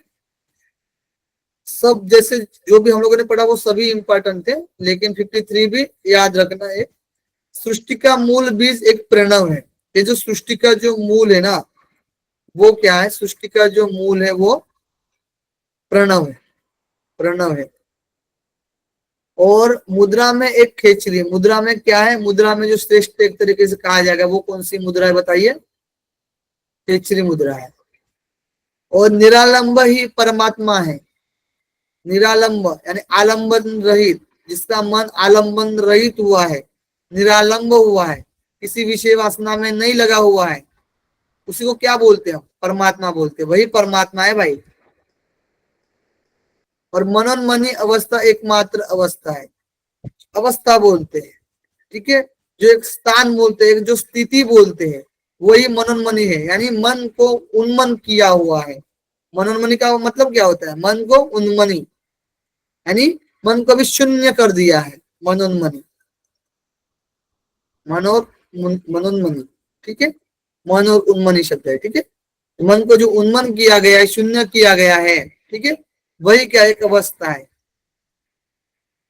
सब जैसे जो भी हम लोगों ने पढ़ा वो सभी इंपॉर्टेंट थे, लेकिन 53 भी याद रखना है। सृष्टि का मूल बीज एक प्रणव है। ये जो सृष्टि का जो मूल है ना, वो क्या है, सृष्टि का जो मूल है वो प्रणव है, प्रणव है। और मुद्रा में एक खेचरी है। मुद्रा में क्या है, मुद्रा में जो श्रेष्ठ एक तरीके से कहा जाएगा वो कौन सी मुद्रा है, बताइए? खेचरी मुद्रा है। और निरालंब ही परमात्मा है। निरालंब यानी आलंबन रहित, जिसका मन आलंबन रहित हुआ है, निरालंब हुआ है, किसी विषय वासना में नहीं लगा हुआ है, उसी को क्या बोलते हैं, परमात्मा बोलते हैं। वही परमात्मा है भाई। और मनोन्मनी अवस्था एकमात्र अवस्था है, अवस्था बोलते हैं। ठीक है, जो एक स्थान बोलते हैं, जो स्थिति बोलते हैं, वही मनोन्मनी है, यानी मन को उन्मन किया हुआ है। मनोन्मनी का मतलब क्या होता है, मन को उन्मनी, यानी मन को भी शून्य कर दिया है, मनोन्मनी, मनोन्मनी। ठीक है, मन और उन्मनी शब्द है। ठीक है, मन को जो उन्मन किया गया है, शून्य किया गया है, ठीक है, वही क्या एक अवस्था है।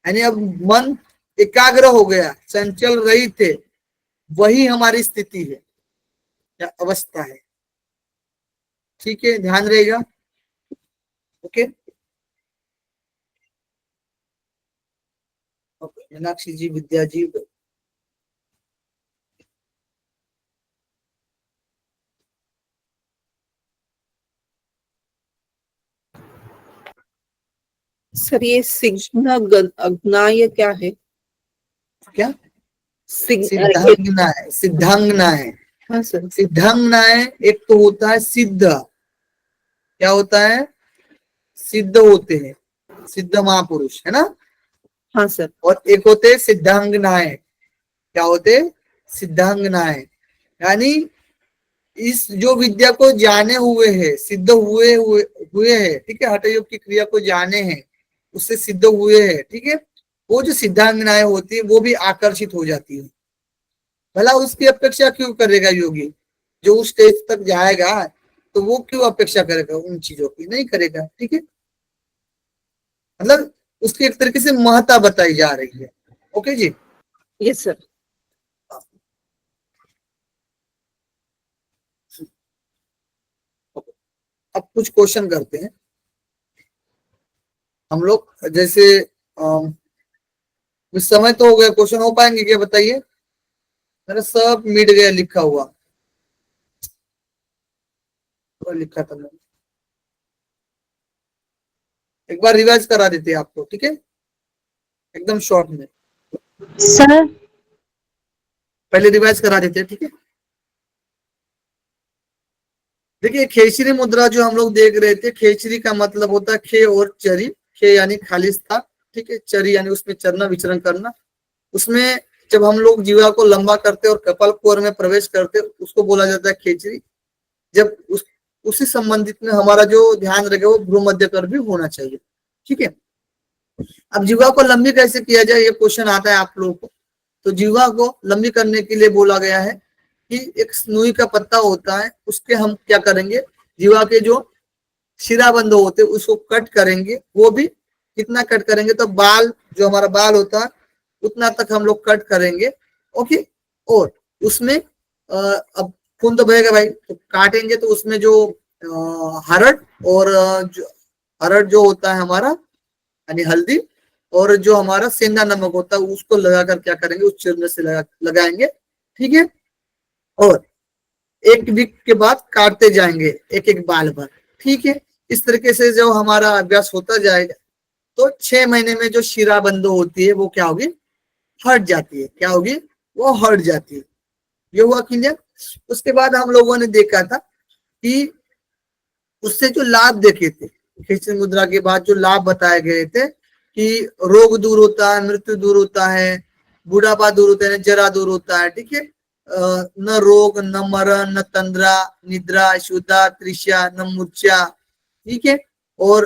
यानी अब मन एकाग्र हो गया, चंचल रहित थे, वही हमारी स्थिति है या अवस्था है। ठीक है, ध्यान रहेगा। ओके, मीनाक्षी जी, विद्या जी, सर ये सिग्ना अग्नाय क्या है? क्या ये सिद्धांगना है, सिद्धांगना है। हाँ सर। सिद्धांगना है, एक तो होता है सिद्ध, क्या होता है, सिद्ध होते हैं, सिद्ध महापुरुष है ना, हाँ सर। और एक होते हैं सिद्धांगनाएं। क्या होते, सिद्धांगनाएं, यानी इस जो विद्या को जाने हुए है, सिद्ध हुए हुए हुए है, ठीक है, हठ योग की क्रिया को जाने हैं, उससे सिद्ध हुए हैं, ठीक है, वो जो सिद्धांगनाएं होती है वो भी आकर्षित हो जाती है। भला उसकी अपेक्षा क्यों करेगा योगी, जो उस स्टेज तक जाएगा तो वो क्यों अपेक्षा करेगा उन चीजों की, नहीं करेगा, ठीक है, मतलब उसकी एक तरीके से महत्ता बताई जा रही है। ओके जी, यस सर। अब कुछ क्वेश्चन करते हैं हम लोग, जैसे इस समय तो हो गया, क्वेश्चन हो पाएंगे क्या बताइए, मेरा सब मिट गया लिखा हुआ, तो लिखा था मैंने, एक बार रिवाइज करा देते हैं आपको, ठीक है, एकदम शॉर्ट में, सर पहले रिवाइज करा देते हैं, ठीक है। देखिए खेचरी मुद्रा जो हम लोग देख रहे थे, खेचरी का मतलब होता है खे और चरी, खे यानी खालिस्तान, ठीक है, चरी यानी उसमें चरना विचरण करना। उसमें जब हम लोग जीवा को लंबा करते और कपाल कुहर में प्रवेश करते उसको बोला जाता है खेचरी। जब उसी संबंधित में हमारा जो ध्यान रहेगा वो भ्रूमध्य कर भी होना चाहिए, ठीक है। अब जीवा को लंबी कैसे किया जाए, ये क्वेश्चन आता है आप लोगों को। तो जीवा को लंबी करने के लिए बोला गया है कि एक स्नूई का पत्ता होता है, उसके हम क्या करेंगे, जीवा के जो शिराबंध होते हैं उसको कट करेंगे। वो भी कितना कट करेंगे, तो बाल जो हमारा बाल होता है उतना तक हम लोग कट करेंगे, ओके। और उसमें अब खून तो बहेगा भाई, तो काटेंगे तो उसमें जो हरड़ और जो हरड़ जो होता है हमारा यानी हल्दी, और जो हमारा सेंधा नमक होता है उसको लगाकर क्या करेंगे, उस चिरने से लगाएंगे, ठीक है। और एक वीक के बाद काटते जाएंगे एक एक बाल भर, ठीक है। इस तरीके से जो हमारा अभ्यास होता जाएगा तो 6 महीने में जो शिराबंद होती है वो क्या होगी, हट जाती है, क्या होगी, वो हट जाती है। ये हुआ क्लियर। उसके बाद हम लोगों ने देखा था कि उससे जो लाभ देखे थे, खेचरी मुद्रा के बाद जो लाभ बताए गए थे कि रोग दूर होता है, मृत्यु दूर होता है, बुढ़ापा दूर होता है, जरा दूर होता है, ठीक है, न रोग न मरण न तंद्रा निद्रा शुद्धा त्रिष्या न मूर्छा, ठीक है, और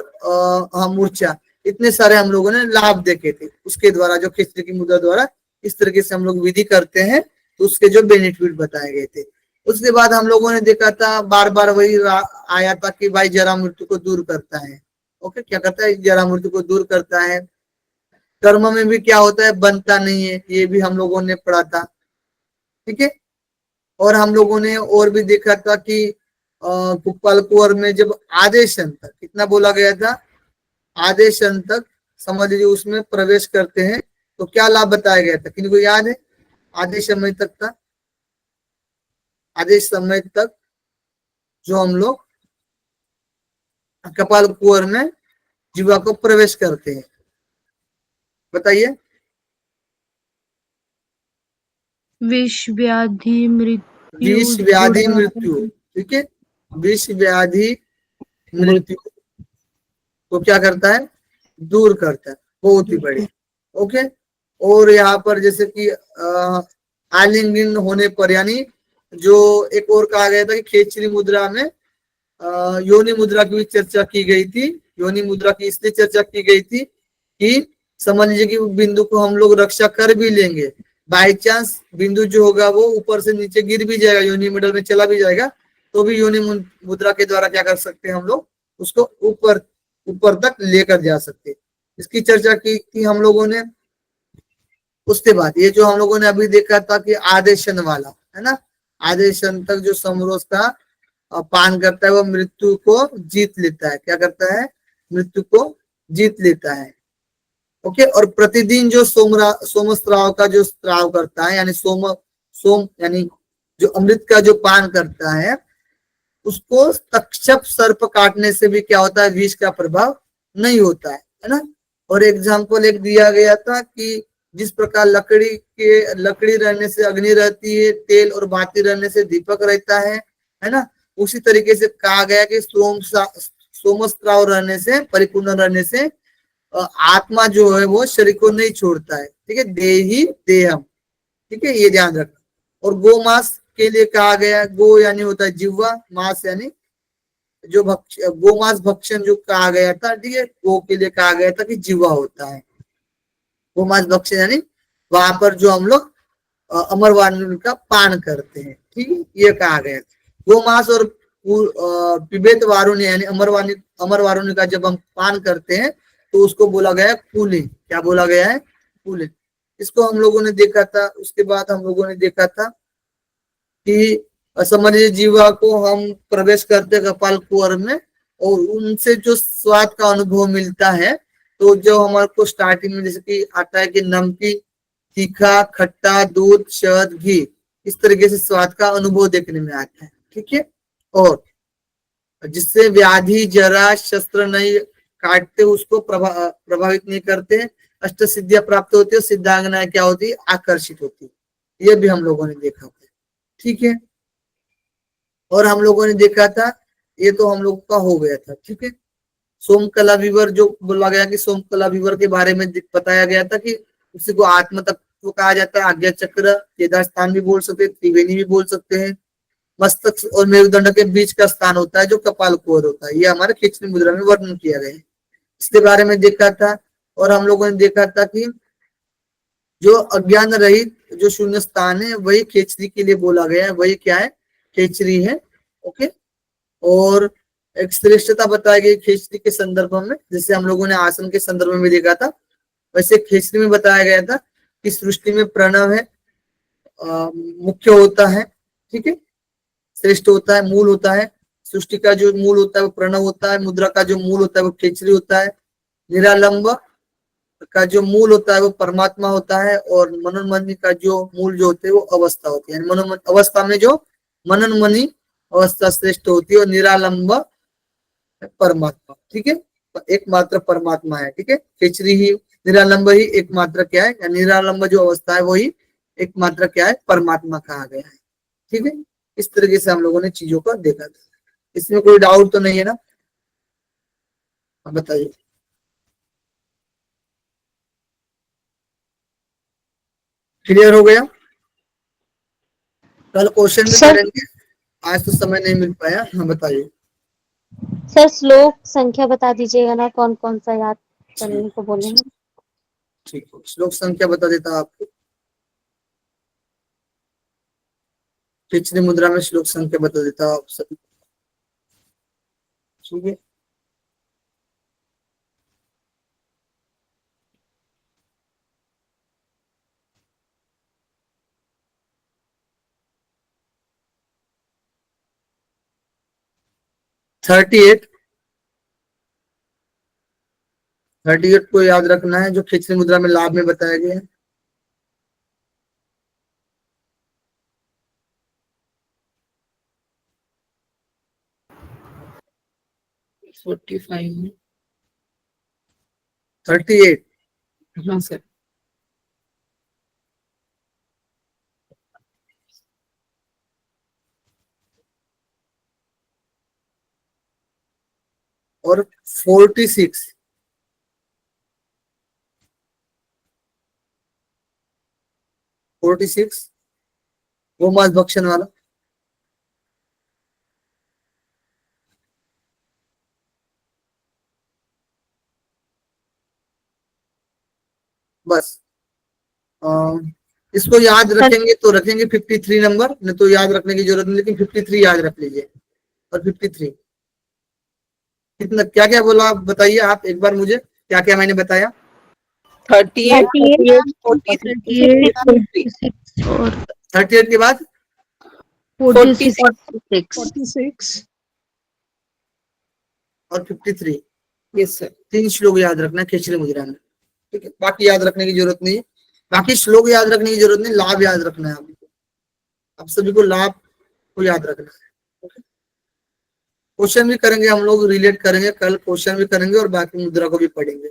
हाँ मूर्छा, इतने सारे हम लोगों ने लाभ देखे थे उसके द्वारा, जो खेचरी की मुद्रा द्वारा इस तरीके से हम लोग विधि करते हैं तो उसके जो बेनिफिट बताए गए थे। उसके बाद हम लोगों ने देखा था बार बार वही आया था कि भाई जरा मृत्यु को दूर करता है, ओके, क्या करता है, जरा मृत्यु को दूर करता है। कर्म में भी क्या होता है, बनता नहीं है, ये भी हम लोगों ने पढ़ा था, ठीक है। और हम लोगों ने और भी देखा था कि गोपाल कुंवर में जब आदेश अंत तक कितना बोला गया था, आदेश अंत तक समझ लीजिए उसमें प्रवेश करते हैं तो क्या लाभ बताया गया था, किनको याद है, आदेश समय तक था, आदेश समय तक जो हम लोग कपाल कुंवर में जीवा को प्रवेश करते हैं, बताइए। विष व्याधि मृत्यु विष व्याधि बुढ़ापा। मृत्यु, ठीक है, विष व्याधि मृत्यु को क्या करता है, दूर करता है, बहुत ही बढ़िया, ओके। और यहाँ पर जैसे कि आलिंगन होने पर, यानी जो एक और कहा गया था कि खेचरी मुद्रा में योनि मुद्रा की भी चर्चा की गई थी। योनि मुद्रा की इसलिए चर्चा की गई थी कि समझ लीजिए कि बिंदु को हम लोग रक्षा कर भी लेंगे, बाई चांस बिंदु जो होगा वो ऊपर से नीचे गिर भी जाएगा, योनि मिडल में चला भी जाएगा, तो भी योनि मुद्रा के द्वारा क्या कर सकते हैं हम लोग, उसको ऊपर ऊपर तक लेकर जा सकते हैं। इसकी चर्चा की थी हम लोगों ने। उसके बाद ये जो हम लोगों ने अभी देखा था कि आदेशन वाला है ना, आदेशन तक जो समरोज था पान करता है वो मृत्यु को जीत लेता है। क्या करता है? मृत्यु को जीत लेता है। ओके। और प्रतिदिन जो सोम स्त्राव का जो स्त्राव करता है, यानी सोम यानी जो अमृत का जो पान करता है, उसको तक्षक सर्प काटने से भी क्या होता है? विष का प्रभाव नहीं होता है ना। और एग्जाम्पल एक दिया गया था कि जिस प्रकार लकड़ी रहने से अग्नि रहती है, तेल और बाती रहने से दीपक रहता है ना। उसी तरीके से कहा गया कि सोमस्त्राव रहने से, परिपूर्ण रहने से आत्मा जो है वो शरीर को नहीं छोड़ता है। ठीक है, देही देहम। ठीक है, ये ध्यान रखना। और गोमांस के लिए कहा गया, गो यानी होता है जिह्वा, मांस यानी जो गोमांस भक्षण जो कहा गया था। ठीक है, गो के लिए कहा गया था कि जिह्वा होता है। गोमांस भक्षण यानी वहां पर जो हम लोग अमरवारुणी का पान करते हैं। ठीक है, ये कहा गया था। गोमांस और पिबेत वारुणी यानी अमरवारुणी का जब हम पान करते हैं तो उसको बोला गया है कूलिंग। क्या बोला गया है? कूलिंग। इसको हम लोगों ने देखा था। उसके बाद हम लोगों ने देखा था कि समझिए जीवा को हम प्रवेश करते कपाल कुहर में, और उनसे जो स्वाद का अनुभव मिलता है, तो जो हमारे को स्टार्टिंग में जैसे कि आता है कि नमकीन, तीखा, खट्टा, दूध, शहद, घी, इस तरीके से स्वाद का अनुभव देखने में आता है। ठीक है। और जिससे व्याधि, जरा, शस्त्र नहीं काटते, उसको प्रभावित नहीं करते, अष्ट सिद्धियां प्राप्त होती है, सिद्धांगनाएं क्या होती है? आकर्षित होती है। ये भी हम लोगों ने देखा था। ठीक है। और हम लोगों ने देखा था, ये तो हम लोगों का हो गया था। ठीक है। सोमकला विवर जो बोला गया कि सोमकला विवर के बारे में बताया गया था कि उसी को आत्म तत्व कहा जाता है। आज्ञा चक्र, केदार स्थान भी बोल सकते हैं, त्रिवेणी भी बोल सकते हैं। मस्तक और मेरुदंड के बीच का स्थान होता है जो कपाल कुहर होता है। ये हमारे खिचड़ी मुद्रा में वर्णन किया गया है। इसके बारे में देखा था। और हम लोगों ने देखा था कि जो अज्ञान रहित जो शून्य स्थान है वही खेचरी के लिए बोला गया है। वही क्या है? खेचरी है। ओके। और एक श्रेष्ठता बताई गई खेचरी के संदर्भ में, जैसे हम लोगों ने आसन के संदर्भ में देखा था, वैसे खेचरी में बताया गया था कि सृष्टि में प्रणव है, मुख्य होता है। ठीक है, श्रेष्ठ होता है, मूल होता है। सृष्टि का जो मूल होता है वो प्रणव होता है। मुद्रा का जो मूल होता है वो खेचरी होता है। निरालंब का जो मूल होता है वो परमात्मा होता है। और मनोन्मनी का जो मूल जो होते है वो अवस्था होती है। अवस्था में जो मनोन्मनी अवस्था श्रेष्ठ होती है, और निरालंब परमात्मा। ठीक है, एकमात्र परमात्मा है। ठीक है, खेचरी ही, निरालंब ही एकमात्र क्या है, या निरालंब जो अवस्था है वही एकमात्र क्या है? परमात्मा कहा गया है। ठीक है, इस तरीके से हम लोगों ने चीजों को देखा था। इसमें कोई डाउट तो नहीं है ना? बताइए। क्लियर हो गया? कल क्वेश्चन भी सर करेंगे, आज तो समय नहीं मिल पाया। हाँ बताइए। सर श्लोक संख्या बता दीजिएगा ना, कौन कौन सा याद करने को बोलेंगे। ठीक है, श्लोक संख्या बता देता हूं आपको। खिचड़ी मुद्रा में श्लोक संख्या बता देता हूं आप सभी। ठीक है, थर्टी एट को याद रखना है, जो खिचड़ी मुद्रा में लाभ में बताया गया है। फोर्टी फाइव में 38। हाँ सर। और 46 गोमांस भक्षण वाला। बस इसको याद रखेंगे तो रखेंगे 53 नंबर, नहीं तो याद रखने की जरूरत नहीं, लेकिन 53 याद रख लीजिए। और 53 कितना, क्या क्या बोला आप बताइए आप एक बार मुझे, क्या क्या मैंने बताया? 38, 38, 43, 53। 36 और 38 के बाद 46 46 और 53। Yes sir. 3 श्लोक याद रखना है खेचरी मुद्रा में, ठीक है। बाकी याद रखने की जरूरत नहीं, बाकी श्लोक याद रखने की जरूरत नहीं, लाभ याद रखना है आपको। आप सभी को लाभ को याद रखना है। क्वेश्चन भी करेंगे हम लोग, रिलेट करेंगे, कल क्वेश्चन भी करेंगे और बाकी मुद्रा को भी पढ़ेंगे।